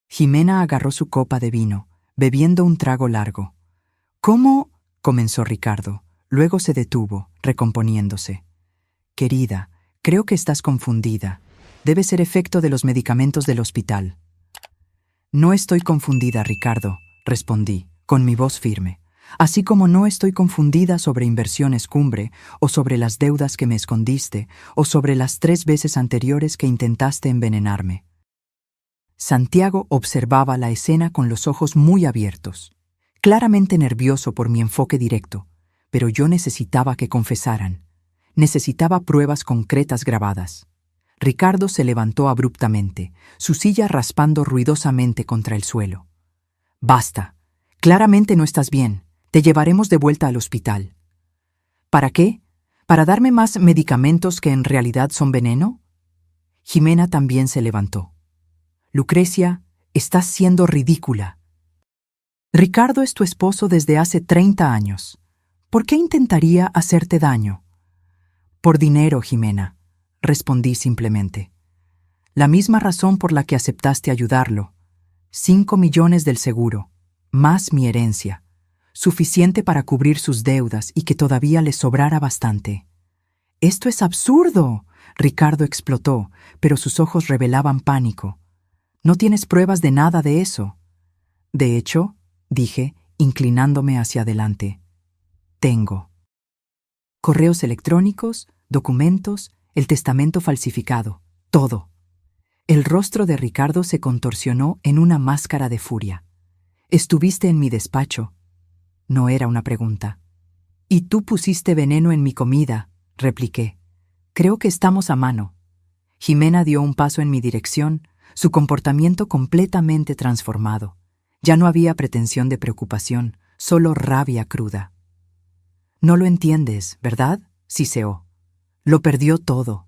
Jimena agarró su copa de vino, bebiendo un trago largo. ¿Cómo? Comenzó Ricardo. Luego se detuvo, recomponiéndose. Querida, creo que estás confundida. Debe ser efecto de los medicamentos del hospital. No estoy confundida, Ricardo, respondí, con mi voz firme. Así como no estoy confundida sobre Inversiones Cumbre, o sobre las deudas que me escondiste, o sobre las 3 veces anteriores que intentaste envenenarme. Santiago observaba la escena con los ojos muy abiertos, claramente nervioso por mi enfoque directo, pero yo necesitaba que confesaran. Necesitaba pruebas concretas grabadas. Ricardo se levantó abruptamente, su silla raspando ruidosamente contra el suelo. Basta. Claramente no estás bien. Te llevaremos de vuelta al hospital. ¿Para qué? ¿Para darme más medicamentos que en realidad son veneno? Jimena también se levantó. Lucrecia, estás siendo ridícula. Ricardo es tu esposo desde hace 30 años. ¿Por qué intentaría hacerte daño? Por dinero, Jimena, respondí simplemente. La misma razón por la que aceptaste ayudarlo. 5 millones del seguro, más mi herencia. Suficiente para cubrir sus deudas y que todavía le sobrara bastante. «¡Esto es absurdo!», Ricardo explotó, pero sus ojos revelaban pánico. «No tienes pruebas de nada de eso». «De hecho», dije, inclinándome hacia adelante, «tengo». Correos electrónicos, documentos, el testamento falsificado, todo. El rostro de Ricardo se contorsionó en una máscara de furia. «Estuviste en mi despacho». No era una pregunta. «Y tú pusiste veneno en mi comida», repliqué. «Creo que estamos a mano». Jimena dio un paso en mi dirección, su comportamiento completamente transformado. Ya no había pretensión de preocupación, solo rabia cruda. «No lo entiendes, ¿verdad?», siseó. «Lo perdió todo».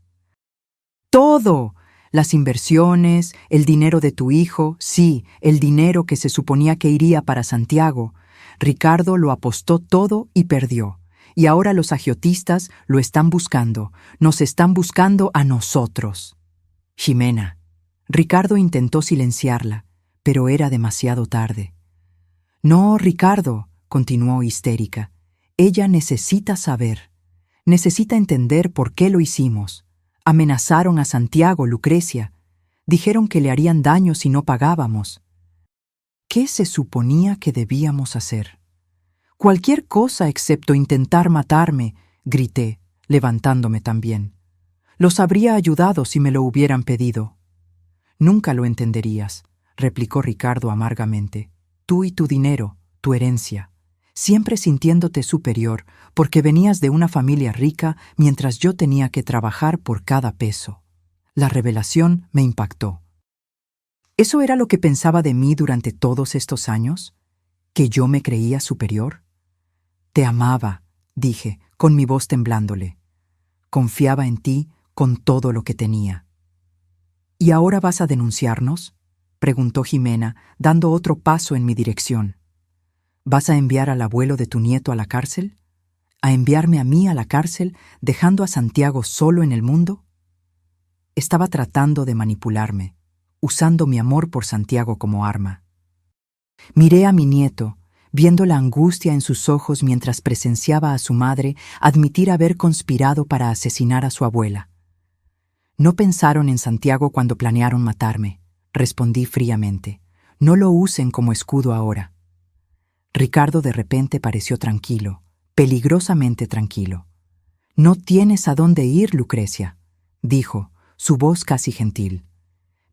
¡Todo! Las inversiones, el dinero de tu hijo, sí, el dinero que se suponía que iría para Santiago. Ricardo lo apostó todo y perdió. Y ahora los agiotistas lo están buscando. Nos están buscando a nosotros. Jimena. Ricardo intentó silenciarla, pero era demasiado tarde. «No, Ricardo», continuó histérica. «Ella necesita saber. Necesita entender por qué lo hicimos. Amenazaron a Santiago, Lucrecia. Dijeron que le harían daño si no pagábamos. ¿Qué se suponía que debíamos hacer? Cualquier cosa excepto intentar matarme», grité, levantándome también. «Los habría ayudado si me lo hubieran pedido». «Nunca lo entenderías», replicó Ricardo amargamente. «Tú y tu dinero, tu herencia, siempre sintiéndote superior porque venías de una familia rica mientras yo tenía que trabajar por cada peso». La revelación me impactó. ¿Eso era lo que pensaba de mí durante todos estos años? ¿Que yo me creía superior? «Te amaba», dije, con mi voz temblándole. «Confiaba en ti con todo lo que tenía». «¿Y ahora vas a denunciarnos?», preguntó Jimena, dando otro paso en mi dirección. «¿Vas a enviar al abuelo de tu nieto a la cárcel? ¿A enviarme a mí a la cárcel, dejando a Santiago solo en el mundo?» Estaba tratando de manipularme, usando mi amor por Santiago como arma. Miré a mi nieto, viendo la angustia en sus ojos mientras presenciaba a su madre admitir haber conspirado para asesinar a su abuela. «No pensaron en Santiago cuando planearon matarme», respondí fríamente. «No lo usen como escudo ahora». Ricardo de repente pareció tranquilo, peligrosamente tranquilo. «No tienes a dónde ir, Lucrecia», dijo, su voz casi gentil.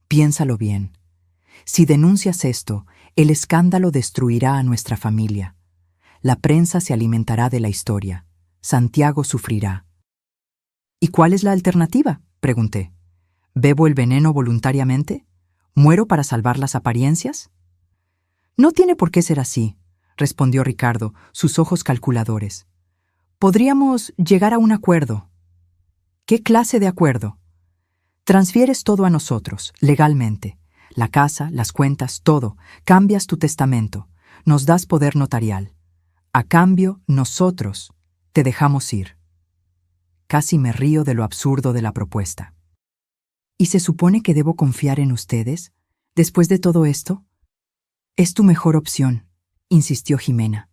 «Piénsalo bien. Si denuncias esto, el escándalo destruirá a nuestra familia. La prensa se alimentará de la historia. Santiago sufrirá». «¿Y cuál es la alternativa?», pregunté. «¿Bebo el veneno voluntariamente? ¿Muero para salvar las apariencias?». «No tiene por qué ser así», respondió Ricardo, sus ojos calculadores. «Podríamos llegar a un acuerdo». «¿Qué clase de acuerdo?». «Transfieres todo a nosotros, legalmente. La casa, las cuentas, todo. Cambias tu testamento. Nos das poder notarial. A cambio, nosotros te dejamos ir». Casi me río de lo absurdo de la propuesta. «¿Y se supone que debo confiar en ustedes, después de todo esto?». «Es tu mejor opción», insistió Jimena.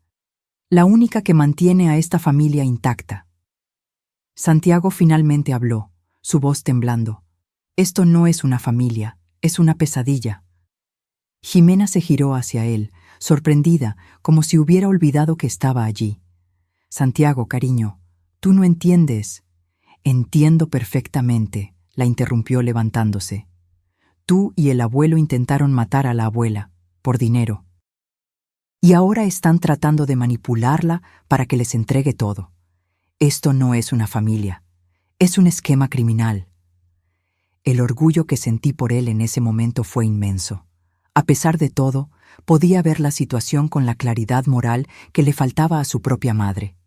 «La única que mantiene a esta familia intacta». Santiago finalmente habló, su voz temblando. «Esto no es una familia, es una pesadilla». Jimena se giró hacia él, sorprendida, como si hubiera olvidado que estaba allí. «Santiago, cariño, tú no entiendes». «Entiendo perfectamente», la interrumpió levantándose. «Tú y el abuelo intentaron matar a la abuela, por dinero. Y ahora están tratando de manipularla para que les entregue todo. Esto no es una familia, es un esquema criminal». El orgullo que sentí por él en ese momento fue inmenso. A pesar de todo, podía ver la situación con la claridad moral que le faltaba a su propia madre.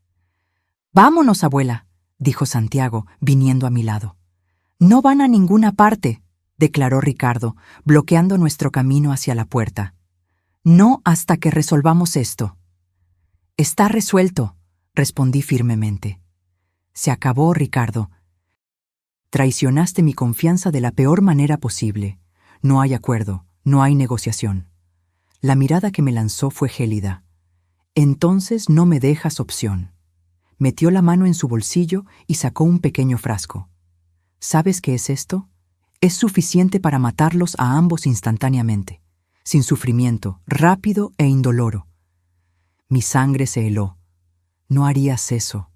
«Vámonos, abuela», dijo Santiago, viniendo a mi lado. «No van a ninguna parte», declaró Ricardo, bloqueando nuestro camino hacia la puerta. «No hasta que resolvamos esto». «Está resuelto», respondí firmemente. «Se acabó, Ricardo. Traicionaste mi confianza de la peor manera posible. No hay acuerdo, no hay negociación». La mirada que me lanzó fue gélida. «Entonces no me dejas opción». Metió la mano en su bolsillo y sacó un pequeño frasco. «¿Sabes qué es esto? Es suficiente para matarlos a ambos instantáneamente, sin sufrimiento, rápido e indoloro». Mi sangre se heló. «No harías eso».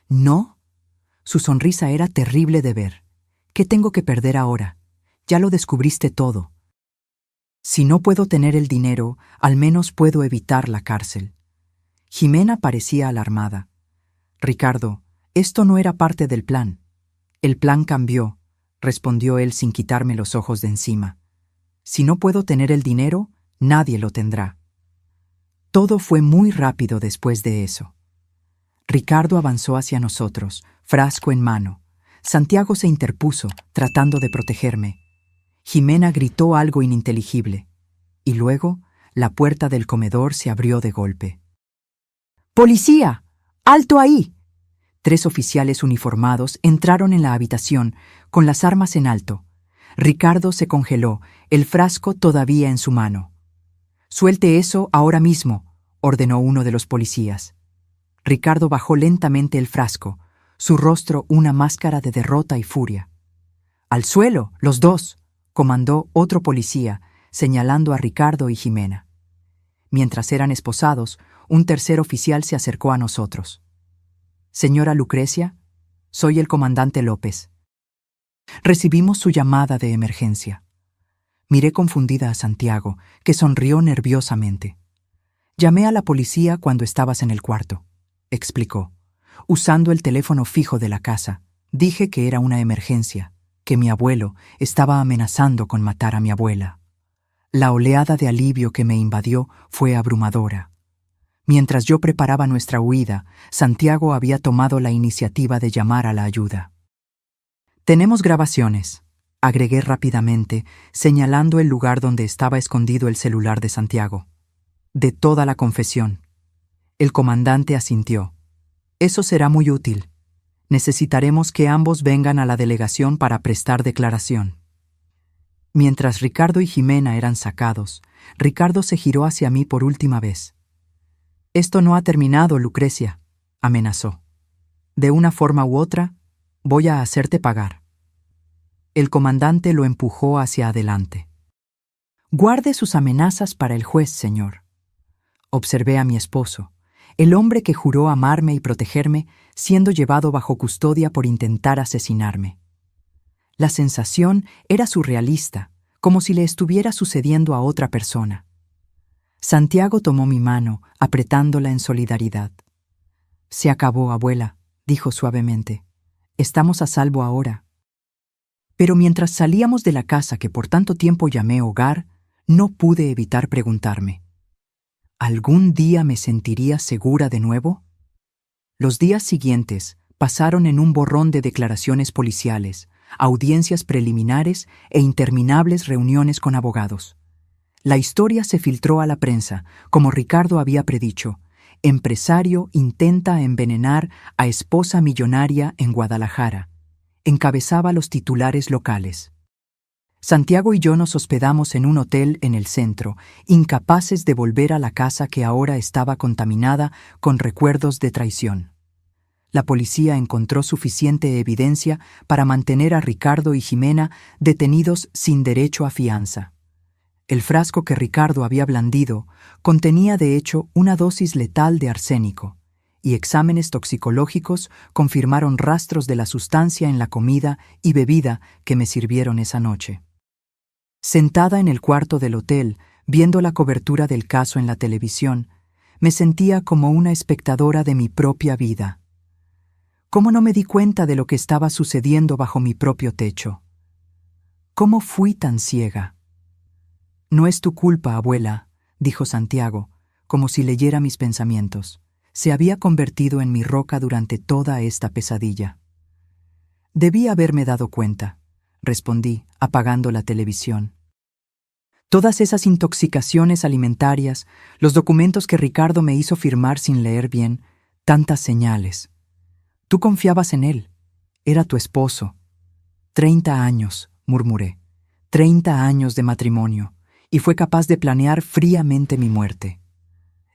«¿No?». Su sonrisa era terrible de ver. «¿Qué tengo que perder ahora? Ya lo descubriste todo. Si no puedo tener el dinero, al menos puedo evitar la cárcel». Jimena parecía alarmada. «Ricardo, esto no era parte del plan». «El plan cambió», respondió él sin quitarme los ojos de encima. «Si no puedo tener el dinero, nadie lo tendrá». Todo fue muy rápido después de eso. Ricardo avanzó hacia nosotros, frasco en mano. Santiago se interpuso, tratando de protegerme. Jimena gritó algo ininteligible. Y luego, la puerta del comedor se abrió de golpe. «¡Policía! ¡Alto ahí!». 3 oficiales uniformados entraron en la habitación, con las armas en alto. Ricardo se congeló, el frasco todavía en su mano. «Suelte eso ahora mismo», ordenó uno de los policías. Ricardo bajó lentamente el frasco, su rostro una máscara de derrota y furia. «¡Al suelo, los dos!», comandó otro policía, señalando a Ricardo y Jimena. Mientras eran esposados, un tercer oficial se acercó a nosotros. «Señora Lucrecia, soy el comandante López. Recibimos su llamada de emergencia». Miré confundida a Santiago, que sonrió nerviosamente. «Llamé a la policía cuando estabas en el cuarto», explicó. «Usando el teléfono fijo de la casa, dije que era una emergencia, que mi abuelo estaba amenazando con matar a mi abuela». La oleada de alivio que me invadió fue abrumadora. Mientras yo preparaba nuestra huida, Santiago había tomado la iniciativa de llamar a la ayuda. «Tenemos grabaciones», agregué rápidamente, señalando el lugar donde estaba escondido el celular de Santiago. «De toda la confesión». El comandante asintió. «Eso será muy útil. Necesitaremos que ambos vengan a la delegación para prestar declaración». Mientras Ricardo y Jimena eran sacados, Ricardo se giró hacia mí por última vez. Esto no ha terminado, Lucrecia, amenazó. De una forma u otra, voy a hacerte pagar. El comandante lo empujó hacia adelante. Guarde sus amenazas para el juez, señor. Observé a mi esposo, el hombre que juró amarme y protegerme, siendo llevado bajo custodia por intentar asesinarme. La sensación era surrealista, como si le estuviera sucediendo a otra persona. Santiago tomó mi mano, apretándola en solidaridad. «Se acabó, abuela», dijo suavemente. «Estamos a salvo ahora». Pero mientras salíamos de la casa que por tanto tiempo llamé hogar, no pude evitar preguntarme: ¿algún día me sentiría segura de nuevo? Los días siguientes pasaron en un borrón de declaraciones policiales, audiencias preliminares e interminables reuniones con abogados. La historia se filtró a la prensa, como Ricardo había predicho. Empresario intenta envenenar a esposa millonaria en Guadalajara. Encabezaba los titulares locales. Santiago y yo nos hospedamos en un hotel en el centro, incapaces de volver a la casa que ahora estaba contaminada con recuerdos de traición. La policía encontró suficiente evidencia para mantener a Ricardo y Jimena detenidos sin derecho a fianza. El frasco que Ricardo había blandido contenía de hecho una dosis letal de arsénico, y exámenes toxicológicos confirmaron rastros de la sustancia en la comida y bebida que me sirvieron esa noche. Sentada en el cuarto del hotel, viendo la cobertura del caso en la televisión, me sentía como una espectadora de mi propia vida. ¿Cómo no me di cuenta de lo que estaba sucediendo bajo mi propio techo? ¿Cómo fui tan ciega? «No es tu culpa, abuela», dijo Santiago, como si leyera mis pensamientos. Se había convertido en mi roca durante toda esta pesadilla. «Debí haberme dado cuenta», respondí, apagando la televisión. Todas esas intoxicaciones alimentarias, los documentos que Ricardo me hizo firmar sin leer bien, tantas señales. Tú confiabas en él. Era tu esposo. 30 años, murmuré. 30 años de matrimonio, y fue capaz de planear fríamente mi muerte.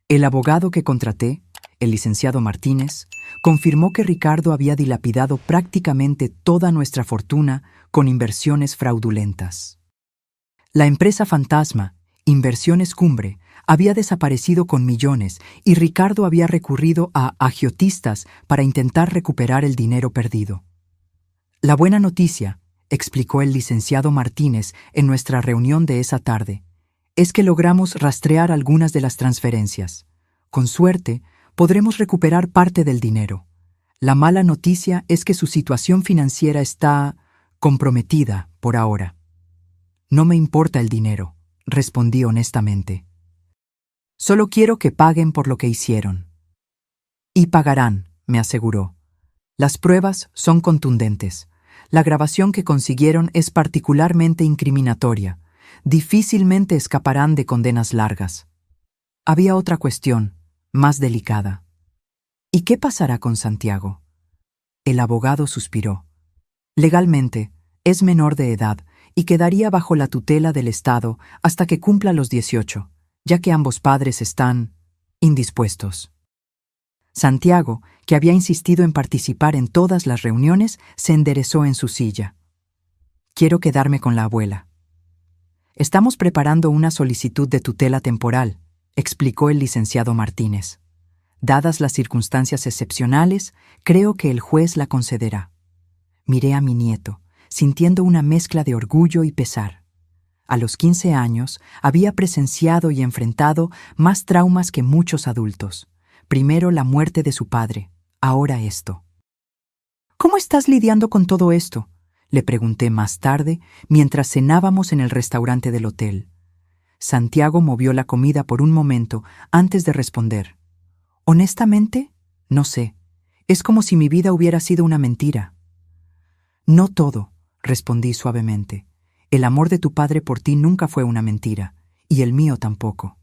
El abogado que contraté, el licenciado Martínez, confirmó que Ricardo había dilapidado prácticamente toda nuestra fortuna con inversiones fraudulentas. La empresa fantasma, Inversiones Cumbre, había desaparecido con millones y Ricardo había recurrido a agiotistas para intentar recuperar el dinero perdido. La buena noticia, explicó el licenciado Martínez en nuestra reunión de esa tarde, es que logramos rastrear algunas de las transferencias. Con suerte, podremos recuperar parte del dinero. La mala noticia es que su situación financiera está comprometida por ahora. No me importa el dinero, respondí honestamente. Solo quiero que paguen por lo que hicieron. Y pagarán, me aseguró. Las pruebas son contundentes. La grabación que consiguieron es particularmente incriminatoria. Difícilmente escaparán de condenas largas. Había otra cuestión, más delicada. ¿Y qué pasará con Santiago? El abogado suspiró. Legalmente, es menor de edad y quedaría bajo la tutela del Estado hasta que cumpla los 18, ya que ambos padres están indispuestos. Santiago, que había insistido en participar en todas las reuniones, se enderezó en su silla. Quiero quedarme con la abuela. Estamos preparando una solicitud de tutela temporal, explicó el licenciado Martínez. Dadas las circunstancias excepcionales, creo que el juez la concederá. Miré a mi nieto, sintiendo una mezcla de orgullo y pesar. A los 15 años había presenciado y enfrentado más traumas que muchos adultos. Primero la muerte de su padre, ahora esto. ¿Cómo estás lidiando con todo esto?, le pregunté más tarde, mientras cenábamos en el restaurante del hotel. Santiago movió la comida por un momento antes de responder. Honestamente, no sé. Es como si mi vida hubiera sido una mentira. No todo, respondí suavemente. El amor de tu padre por ti nunca fue una mentira, y el mío tampoco.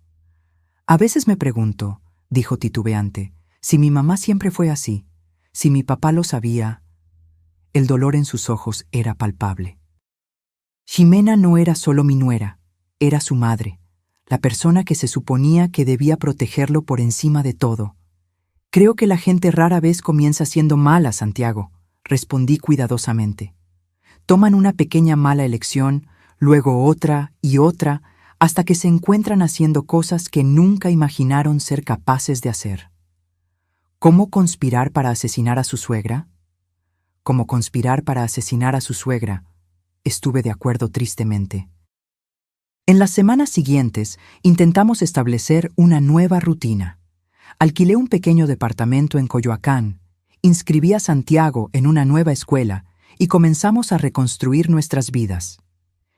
A veces me pregunto, dijo titubeante, si mi mamá siempre fue así, si mi papá lo sabía. El dolor en sus ojos era palpable. Jimena no era solo mi nuera, era su madre, la persona que se suponía que debía protegerlo por encima de todo. Creo que la gente rara vez comienza siendo mala, Santiago, respondí cuidadosamente. Toman una pequeña mala elección, luego otra y otra, hasta que se encuentran haciendo cosas que nunca imaginaron ser capaces de hacer. ¿Cómo conspirar para asesinar a su suegra? Como conspirar para asesinar a su suegra, estuve de acuerdo tristemente. En las semanas siguientes intentamos establecer una nueva rutina. Alquilé un pequeño departamento en Coyoacán, inscribí a Santiago en una nueva escuela y comenzamos a reconstruir nuestras vidas.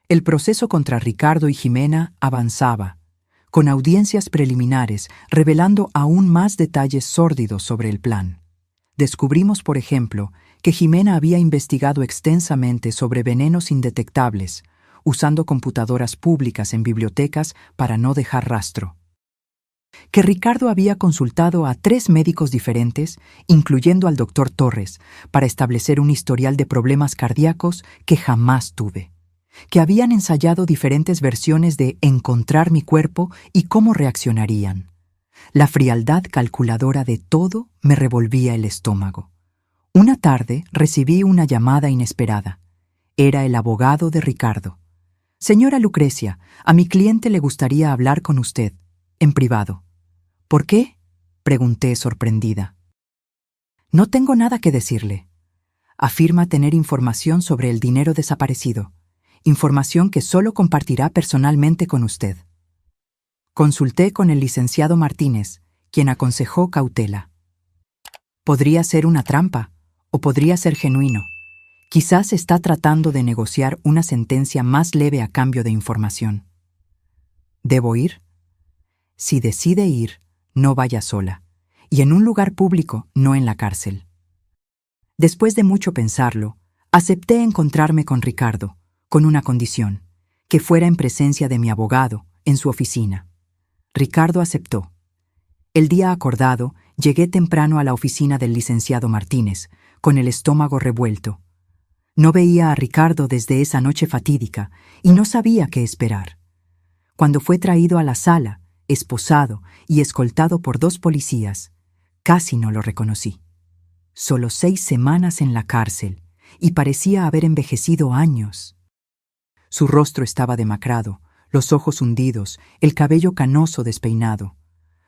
El proceso contra Ricardo y Jimena avanzaba, con audiencias preliminares revelando aún más detalles sórdidos sobre el plan. Descubrimos, por ejemplo, que Jimena había investigado extensamente sobre venenos indetectables, usando computadoras públicas en bibliotecas para no dejar rastro. Que Ricardo había consultado a 3 médicos diferentes, incluyendo al doctor Torres, para establecer un historial de problemas cardíacos que jamás tuve. Que habían ensayado diferentes versiones de encontrar mi cuerpo y cómo reaccionarían. La frialdad calculadora de todo me revolvía el estómago. Una tarde recibí una llamada inesperada. Era el abogado de Ricardo. «Señora Lucrecia, a mi cliente le gustaría hablar con usted, en privado». «¿Por qué?», pregunté sorprendida. «No tengo nada que decirle. Afirma tener información sobre el dinero desaparecido, información que solo compartirá personalmente con usted». Consulté con el licenciado Martínez, quien aconsejó cautela. Podría ser una trampa, o podría ser genuino. Quizás está tratando de negociar una sentencia más leve a cambio de información. ¿Debo ir? Si decide ir, no vaya sola, y en un lugar público, no en la cárcel. Después de mucho pensarlo, acepté encontrarme con Ricardo, con una condición, que fuera en presencia de mi abogado, en su oficina. Ricardo aceptó. El día acordado, llegué temprano a la oficina del licenciado Martínez, con el estómago revuelto. No veía a Ricardo desde esa noche fatídica y no sabía qué esperar. Cuando fue traído a la sala, esposado y escoltado por 2 policías, casi no lo reconocí. Solo 6 semanas en la cárcel y parecía haber envejecido años. Su rostro estaba demacrado, los ojos hundidos, el cabello canoso despeinado.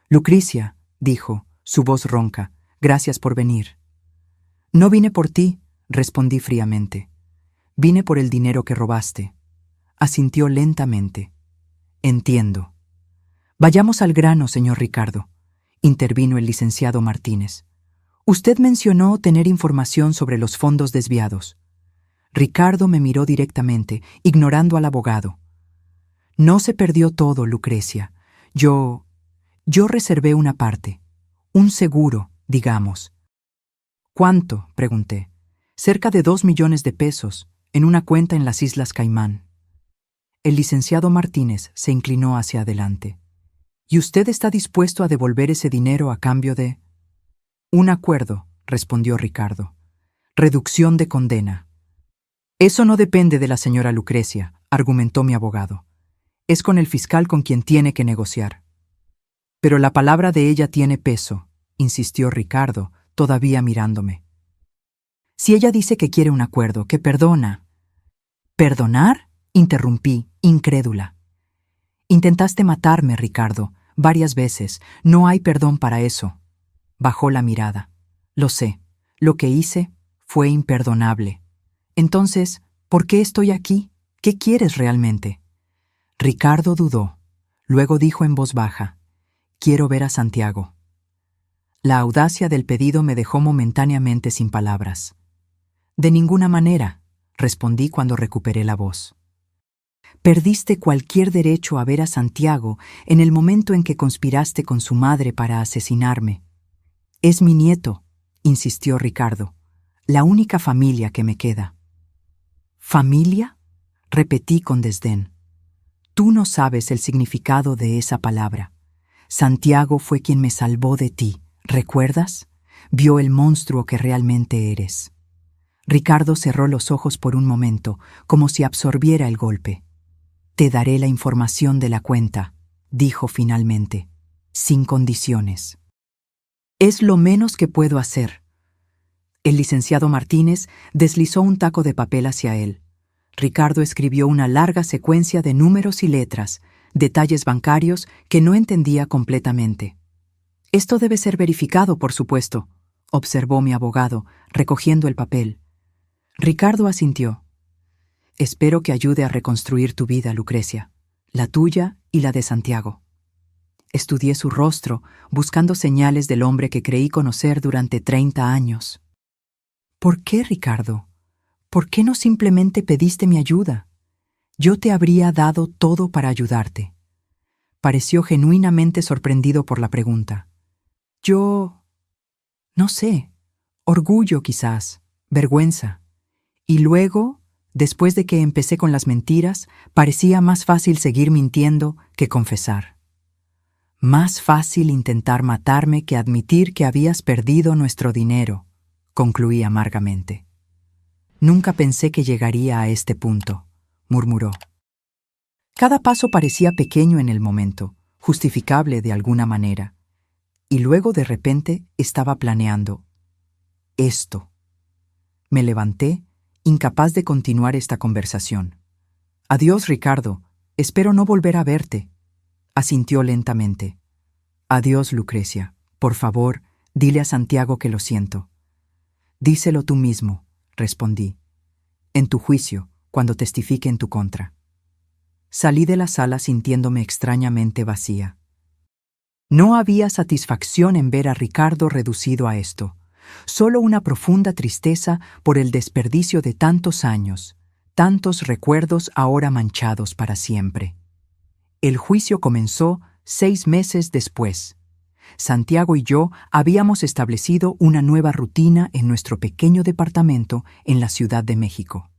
«Lucrecia», dijo, su voz ronca, «gracias por venir». «No vine por ti», respondí fríamente. «Vine por el dinero que robaste». Asintió lentamente. «Entiendo». «Vayamos al grano, señor Ricardo», intervino el licenciado Martínez. «Usted mencionó tener información sobre los fondos desviados». Ricardo me miró directamente, ignorando al abogado. «No se perdió todo, Lucrecia. Yo reservé una parte. Un seguro, digamos». «¿Cuánto?», pregunté. «Cerca de 2 millones de pesos, en una cuenta en las Islas Caimán». El licenciado Martínez se inclinó hacia adelante. «¿Y usted está dispuesto a devolver ese dinero a cambio de...?» «Un acuerdo», respondió Ricardo. «Reducción de condena». «Eso no depende de la señora Lucrecia», argumentó mi abogado. «Es con el fiscal con quien tiene que negociar». «Pero la palabra de ella tiene peso», insistió Ricardo, todavía mirándome. «Si ella dice que quiere un acuerdo, que perdona». «¿Perdonar?», interrumpí, incrédula. «Intentaste matarme, Ricardo, varias veces. No hay perdón para eso». Bajó la mirada. «Lo sé. Lo que hice fue imperdonable. Entonces, ¿por qué estoy aquí? ¿Qué quieres realmente?» Ricardo dudó. Luego dijo en voz baja, «Quiero ver a Santiago». La audacia del pedido me dejó momentáneamente sin palabras. «De ninguna manera», respondí cuando recuperé la voz. «Perdiste cualquier derecho a ver a Santiago en el momento en que conspiraste con su madre para asesinarme». «Es mi nieto», insistió Ricardo, «la única familia que me queda». «¿Familia?», repetí con desdén. «Tú no sabes el significado de esa palabra. Santiago fue quien me salvó de ti, ¿recuerdas? Vio el monstruo que realmente eres». Ricardo cerró los ojos por un momento, como si absorbiera el golpe. «Te daré la información de la cuenta», dijo finalmente, sin condiciones. Es lo menos que puedo hacer. El licenciado Martínez deslizó un taco de papel hacia él. Ricardo escribió una larga secuencia de números y letras, detalles bancarios que no entendía completamente. Esto debe ser verificado, por supuesto, observó mi abogado, recogiendo el papel. Ricardo asintió. Espero que ayude a reconstruir tu vida, Lucrecia, la tuya y la de Santiago. Estudié su rostro, buscando señales del hombre que creí conocer durante 30 años. ¿Por qué, Ricardo? ¿Por qué no simplemente pediste mi ayuda? Yo te habría dado todo para ayudarte. Pareció genuinamente sorprendido por la pregunta. No sé, orgullo quizás, vergüenza. Y luego, después de que empecé con las mentiras, parecía más fácil seguir mintiendo que confesar. Más fácil intentar matarme que admitir que habías perdido nuestro dinero, concluí amargamente. Nunca pensé que llegaría a este punto, murmuró. Cada paso parecía pequeño en el momento, justificable de alguna manera. Y luego de repente estaba planeando esto. Me levanté, incapaz de continuar esta conversación. Adiós, Ricardo. Espero no volver a verte. Asintió lentamente. Adiós, Lucrecia. Por favor, dile a Santiago que lo siento. Díselo tú mismo, respondí. En tu juicio, cuando testifique en tu contra. Salí de la sala sintiéndome extrañamente vacía. No había satisfacción en ver a Ricardo reducido a esto, solo una profunda tristeza por el desperdicio de tantos años, tantos recuerdos ahora manchados para siempre. El juicio comenzó 6 meses después. Santiago y yo habíamos establecido una nueva rutina en nuestro pequeño departamento en la Ciudad de México.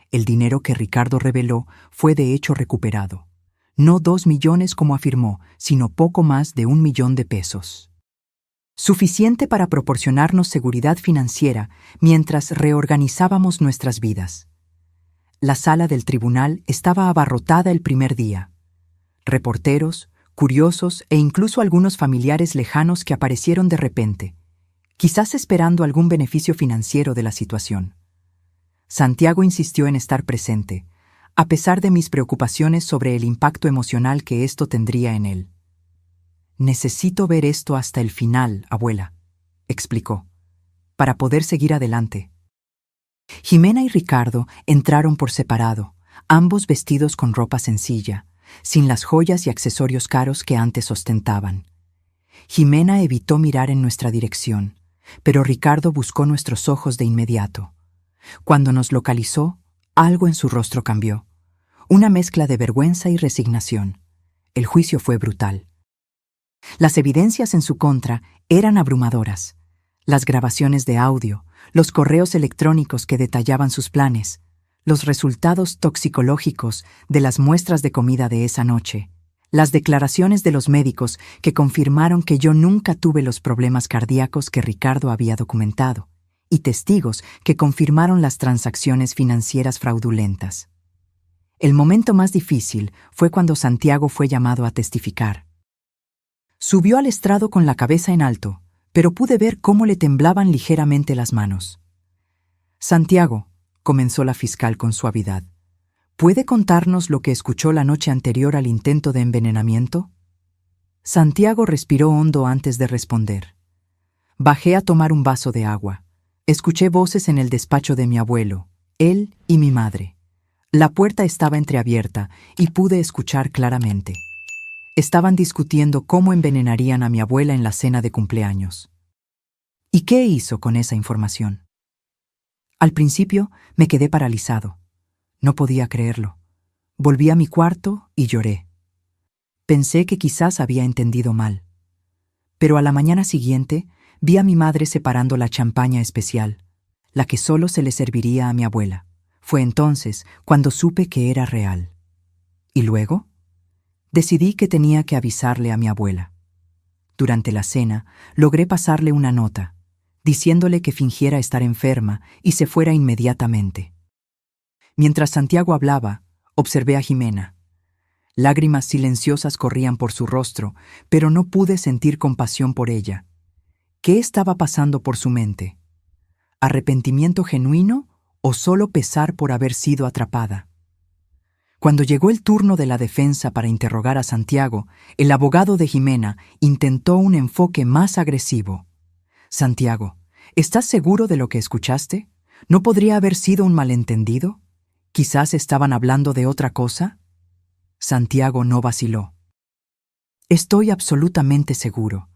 El dinero que Ricardo reveló fue de hecho recuperado. No 2 millones como afirmó, sino poco más de 1 millón de pesos. Suficiente para proporcionarnos seguridad financiera mientras reorganizábamos nuestras vidas. La sala del tribunal estaba abarrotada el primer día. Reporteros, curiosos e incluso algunos familiares lejanos que aparecieron de repente, quizás esperando algún beneficio financiero de la situación. Santiago insistió en estar presente, a pesar de mis preocupaciones sobre el impacto emocional que esto tendría en él. Necesito ver esto hasta el final, abuela, explicó, para poder seguir adelante. Jimena y Ricardo entraron por separado, ambos vestidos con ropa sencilla, sin las joyas y accesorios caros que antes ostentaban. Jimena evitó mirar en nuestra dirección, pero Ricardo buscó nuestros ojos de inmediato. Cuando nos localizó, algo en su rostro cambió. Una mezcla de vergüenza y resignación. El juicio fue brutal. Las evidencias en su contra eran abrumadoras. Las grabaciones de audio, los correos electrónicos que detallaban sus planes, los resultados toxicológicos de las muestras de comida de esa noche, las declaraciones de los médicos que confirmaron que yo nunca tuve los problemas cardíacos que Ricardo había documentado, y testigos que confirmaron las transacciones financieras fraudulentas. El momento más difícil fue cuando Santiago fue llamado a testificar. Subió al estrado con la cabeza en alto, pero pude ver cómo le temblaban ligeramente las manos. Santiago, comenzó la fiscal con suavidad, ¿puede contarnos lo que escuchó la noche anterior al intento de envenenamiento? Santiago respiró hondo antes de responder. Bajé a tomar un vaso de agua. Escuché voces en el despacho de mi abuelo, él y mi madre. La puerta estaba entreabierta y pude escuchar claramente. Estaban discutiendo cómo envenenarían a mi abuela en la cena de cumpleaños. ¿Y qué hizo con esa información? Al principio me quedé paralizado. No podía creerlo. Volví a mi cuarto y lloré. Pensé que quizás había entendido mal. Pero a la mañana siguiente vi a mi madre separando la champaña especial, la que solo se le serviría a mi abuela. Fue entonces cuando supe que era real. ¿Y luego? Decidí que tenía que avisarle a mi abuela. Durante la cena, logré pasarle una nota, diciéndole que fingiera estar enferma y se fuera inmediatamente. Mientras Santiago hablaba, observé a Jimena. Lágrimas silenciosas corrían por su rostro, pero no pude sentir compasión por ella. ¿Qué estaba pasando por su mente? ¿Arrepentimiento genuino o solo pesar por haber sido atrapada? Cuando llegó el turno de la defensa para interrogar a Santiago, el abogado de Jimena intentó un enfoque más agresivo. Santiago, ¿estás seguro de lo que escuchaste? ¿No podría haber sido un malentendido? ¿Quizás estaban hablando de otra cosa? Santiago no vaciló. Estoy absolutamente seguro.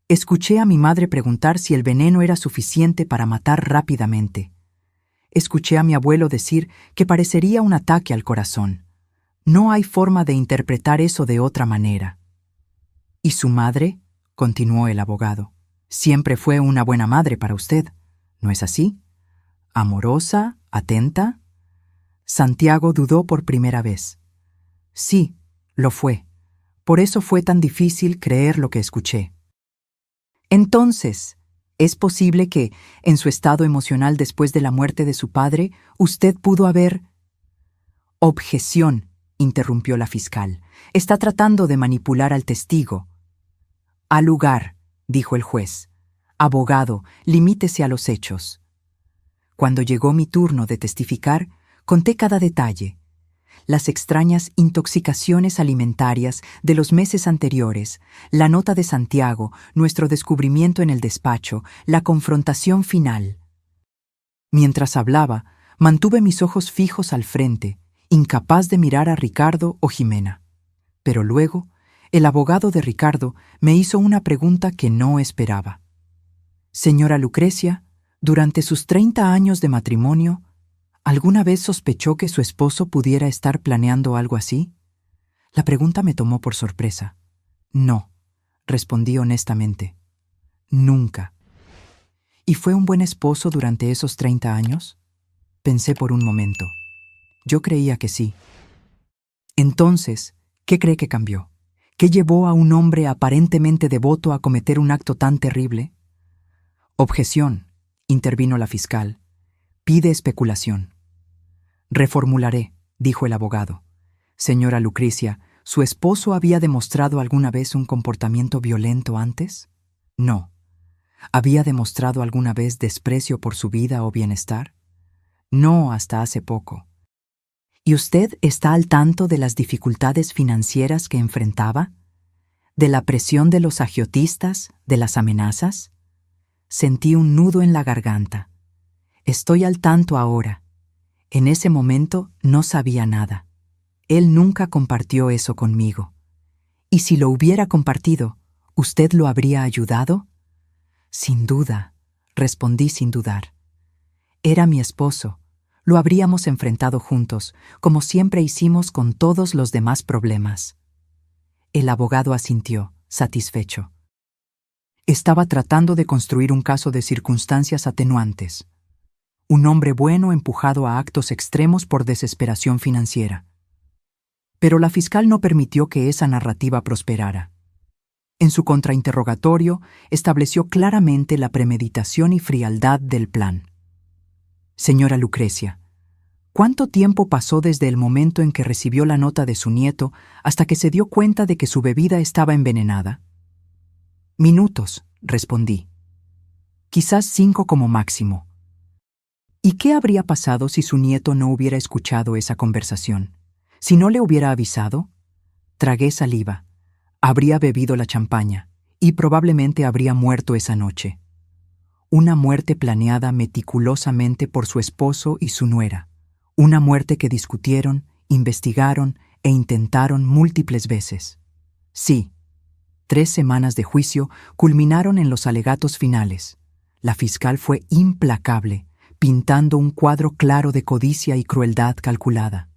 Escuché a mi madre preguntar si el veneno era suficiente para matar rápidamente. Escuché a mi abuelo decir que parecería un ataque al corazón. No hay forma de interpretar eso de otra manera. ¿Y su madre? Continuó el abogado. Siempre fue una buena madre para usted, ¿no es así? ¿Amorosa? ¿Atenta? Santiago dudó por primera vez. Sí, lo fue. Por eso fue tan difícil creer lo que escuché. Entonces, ¿es posible que, en su estado emocional después de la muerte de su padre, usted pudo haber... Objeción, interrumpió la fiscal. Está tratando de manipular al testigo. Al lugar, dijo el juez. Abogado, limítese a los hechos. Cuando llegó mi turno de testificar, conté cada detalle. Las extrañas intoxicaciones alimentarias de los meses anteriores, la nota de Santiago, nuestro descubrimiento en el despacho, la confrontación final. Mientras hablaba, mantuve mis ojos fijos al frente, incapaz de mirar a Ricardo o Jimena. Pero luego, el abogado de Ricardo me hizo una pregunta que no esperaba. Señora Lucrecia, durante sus 30 años de matrimonio, ¿alguna vez sospechó que su esposo pudiera estar planeando algo así? La pregunta me tomó por sorpresa. No, respondí honestamente. Nunca. ¿Y fue un buen esposo durante esos 30 años? Pensé por un momento. Yo creía que sí. Entonces, ¿qué cree que cambió? ¿Qué llevó a un hombre aparentemente devoto a cometer un acto tan terrible? Objeción, intervino la fiscal. Pide especulación. Reformularé, dijo el abogado. Señora Lucrecia, ¿su esposo había demostrado alguna vez un comportamiento violento antes? No. ¿Había demostrado alguna vez desprecio por su vida o bienestar? No, hasta hace poco. ¿Y usted está al tanto de las dificultades financieras que enfrentaba? ¿De la presión de los agiotistas? ¿De las amenazas? Sentí un nudo en la garganta. Estoy al tanto ahora. En ese momento no sabía nada. Él nunca compartió eso conmigo. ¿Y si lo hubiera compartido, usted lo habría ayudado? Sin duda, respondí sin dudar. Era mi esposo. Lo habríamos enfrentado juntos, como siempre hicimos con todos los demás problemas. El abogado asintió, satisfecho. Estaba tratando de construir un caso de circunstancias atenuantes. Un hombre bueno empujado a actos extremos por desesperación financiera. Pero la fiscal no permitió que esa narrativa prosperara. En su contrainterrogatorio, estableció claramente la premeditación y frialdad del plan. Señora Lucrecia, ¿cuánto tiempo pasó desde el momento en que recibió la nota de su nieto hasta que se dio cuenta de que su bebida estaba envenenada? Minutos, respondí. Quizás 5 como máximo. ¿Y qué habría pasado si su nieto no hubiera escuchado esa conversación? ¿Si no le hubiera avisado? Tragué saliva. Habría bebido la champaña y probablemente habría muerto esa noche. Una muerte planeada meticulosamente por su esposo y su nuera. Una muerte que discutieron, investigaron e intentaron múltiples veces. Sí, 3 semanas de juicio culminaron en los alegatos finales. La fiscal fue implacable, pintando un cuadro claro de codicia y crueldad calculada.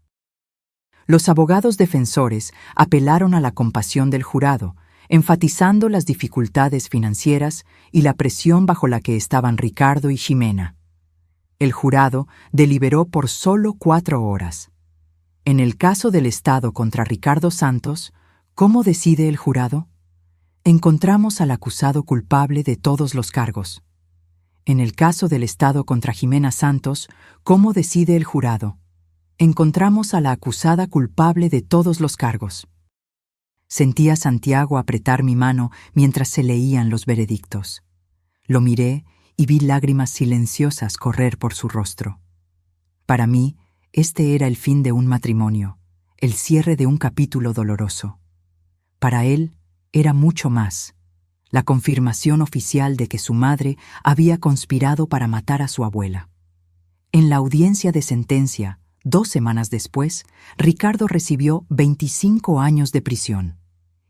Los abogados defensores apelaron a la compasión del jurado, enfatizando las dificultades financieras y la presión bajo la que estaban Ricardo y Jimena. El jurado deliberó por solo 4 horas. En el caso del Estado contra Ricardo Santos, ¿cómo decide el jurado? Encontramos al acusado culpable de todos los cargos. En el caso del Estado contra Jimena Santos, ¿cómo decide el jurado? Encontramos a la acusada culpable de todos los cargos. Sentí a Santiago apretar mi mano mientras se leían los veredictos. Lo miré y vi lágrimas silenciosas correr por su rostro. Para mí, este era el fin de un matrimonio, el cierre de un capítulo doloroso. Para él, era mucho más, la confirmación oficial de que su madre había conspirado para matar a su abuela. En la audiencia de sentencia, 2 semanas después, Ricardo recibió 25 años de prisión.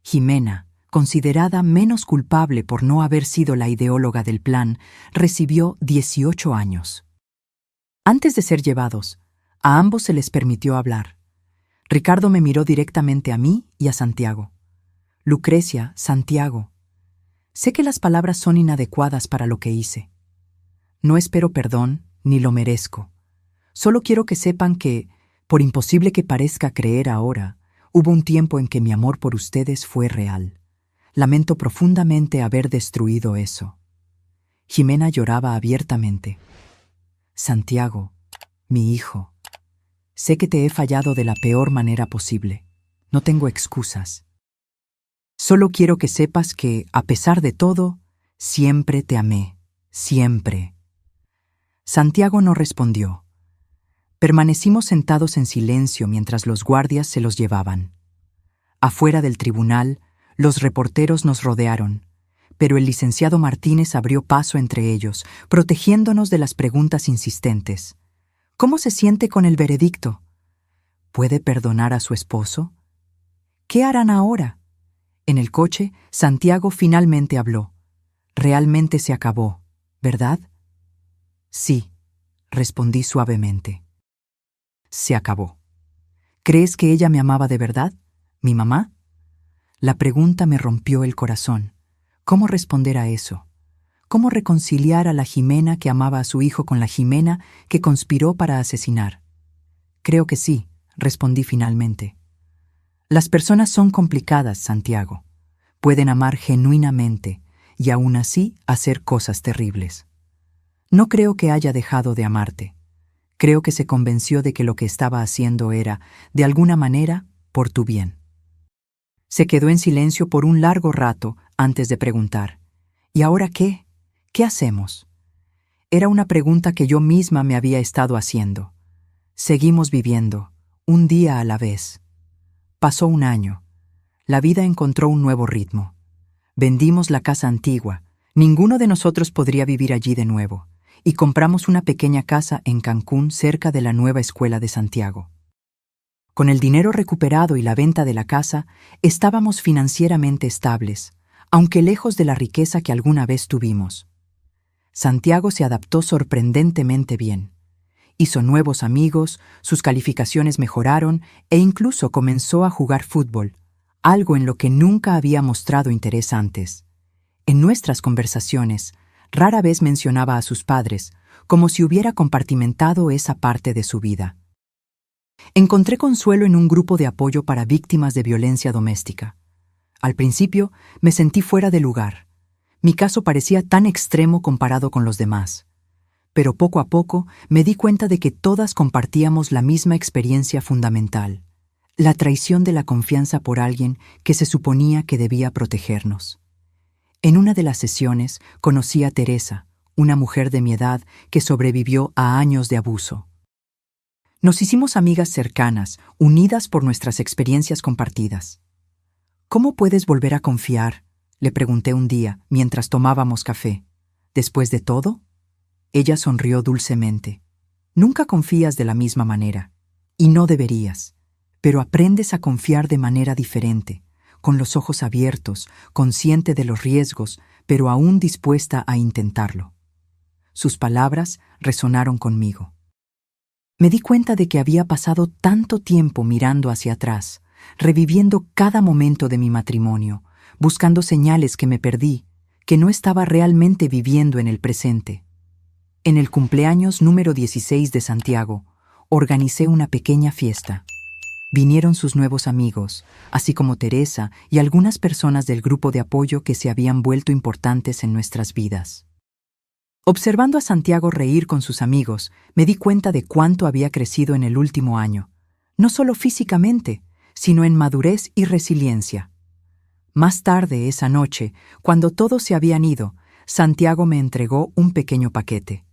Jimena, considerada menos culpable por no haber sido la ideóloga del plan, recibió 18 años. Antes de ser llevados, a ambos se les permitió hablar. Ricardo me miró directamente a mí y a Santiago. Lucrecia, Santiago, sé que las palabras son inadecuadas para lo que hice. No espero perdón, ni lo merezco. Solo quiero que sepan que, por imposible que parezca creer ahora, hubo un tiempo en que mi amor por ustedes fue real. Lamento profundamente haber destruido eso. Jimena lloraba abiertamente. Santiago, mi hijo, sé que te he fallado de la peor manera posible. No tengo excusas. Solo quiero que sepas que, a pesar de todo, siempre te amé. Siempre. Santiago no respondió. Permanecimos sentados en silencio mientras los guardias se los llevaban. Afuera del tribunal, los reporteros nos rodearon, pero el licenciado Martínez abrió paso entre ellos, protegiéndonos de las preguntas insistentes. ¿Cómo se siente con el veredicto? ¿Puede perdonar a su esposo? ¿Qué harán ahora? En el coche, Santiago finalmente habló. Realmente se acabó, ¿verdad? Sí, respondí suavemente. Se acabó. ¿Crees que ella me amaba de verdad? ¿Mi mamá? La pregunta me rompió el corazón. ¿Cómo responder a eso? ¿Cómo reconciliar a la Jimena que amaba a su hijo con la Jimena que conspiró para asesinar? Creo que sí, respondí finalmente. Las personas son complicadas, Santiago. Pueden amar genuinamente y aún así hacer cosas terribles. No creo que haya dejado de amarte. Creo que se convenció de que lo que estaba haciendo era, de alguna manera, por tu bien. Se quedó en silencio por un largo rato antes de preguntar. ¿Y ahora qué? ¿Qué hacemos? Era una pregunta que yo misma me había estado haciendo. Seguimos viviendo, un día a la vez. Pasó un año. La vida encontró un nuevo ritmo. Vendimos la casa antigua. Ninguno de nosotros podría vivir allí de nuevo. Y compramos una pequeña casa en Cancún cerca de la nueva escuela de Santiago. Con el dinero recuperado y la venta de la casa, estábamos financieramente estables, aunque lejos de la riqueza que alguna vez tuvimos. Santiago se adaptó sorprendentemente bien. Hizo nuevos amigos, sus calificaciones mejoraron e incluso comenzó a jugar fútbol, algo en lo que nunca había mostrado interés antes. En nuestras conversaciones, rara vez mencionaba a sus padres, como si hubiera compartimentado esa parte de su vida. Encontré consuelo en un grupo de apoyo para víctimas de violencia doméstica. Al principio, me sentí fuera de lugar. Mi caso parecía tan extremo comparado con los demás. Pero poco a poco me di cuenta de que todas compartíamos la misma experiencia fundamental, la traición de la confianza por alguien que se suponía que debía protegernos. En una de las sesiones conocí a Teresa, una mujer de mi edad que sobrevivió a años de abuso. Nos hicimos amigas cercanas, unidas por nuestras experiencias compartidas. ¿Cómo puedes volver a confiar?, le pregunté un día mientras tomábamos café. ¿Después de todo? Ella sonrió dulcemente. Nunca confías de la misma manera, y no deberías, pero aprendes a confiar de manera diferente, con los ojos abiertos, consciente de los riesgos, pero aún dispuesta a intentarlo. Sus palabras resonaron conmigo. Me di cuenta de que había pasado tanto tiempo mirando hacia atrás, reviviendo cada momento de mi matrimonio, buscando señales que me perdí, que no estaba realmente viviendo en el presente. En el cumpleaños número 16 de Santiago, organicé una pequeña fiesta. Vinieron sus nuevos amigos, así como Teresa y algunas personas del grupo de apoyo que se habían vuelto importantes en nuestras vidas. Observando a Santiago reír con sus amigos, me di cuenta de cuánto había crecido en el último año, no solo físicamente, sino en madurez y resiliencia. Más tarde esa noche, cuando todos se habían ido, Santiago me entregó un pequeño paquete.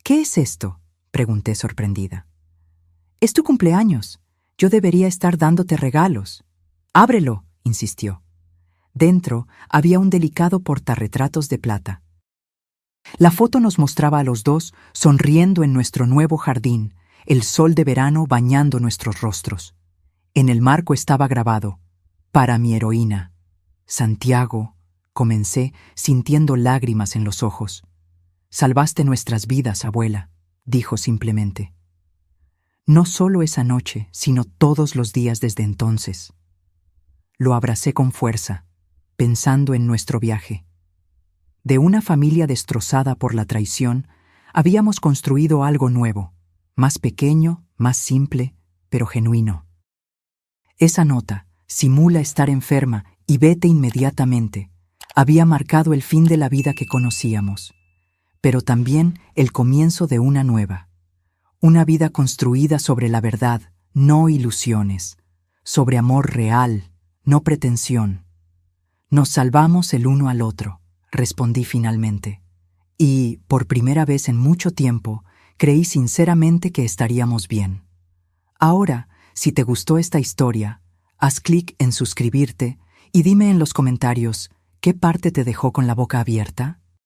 «¿Qué es esto?», pregunté sorprendida. «Es tu cumpleaños. Yo debería estar dándote regalos». «Ábrelo», insistió. Dentro había un delicado portarretratos de plata. La foto nos mostraba a los dos sonriendo en nuestro nuevo jardín, el sol de verano bañando nuestros rostros. En el marco estaba grabado: «Para mi heroína». «Santiago», comencé, sintiendo lágrimas en los ojos. «Salvaste nuestras vidas, abuela», dijo simplemente. No solo esa noche, sino todos los días desde entonces. Lo abracé con fuerza, pensando en nuestro viaje. De una familia destrozada por la traición, habíamos construido algo nuevo, más pequeño, más simple, pero genuino. Esa nota: «Simula estar enferma y vete inmediatamente», había marcado el fin de la vida que conocíamos, pero también el comienzo de una nueva. Una vida construida sobre la verdad, no ilusiones, sobre amor real, no pretensión. «Nos salvamos el uno al otro», respondí finalmente. Y, por primera vez en mucho tiempo, creí sinceramente que estaríamos bien. Ahora, si te gustó esta historia, haz clic en suscribirte y dime en los comentarios qué parte te dejó con la boca abierta.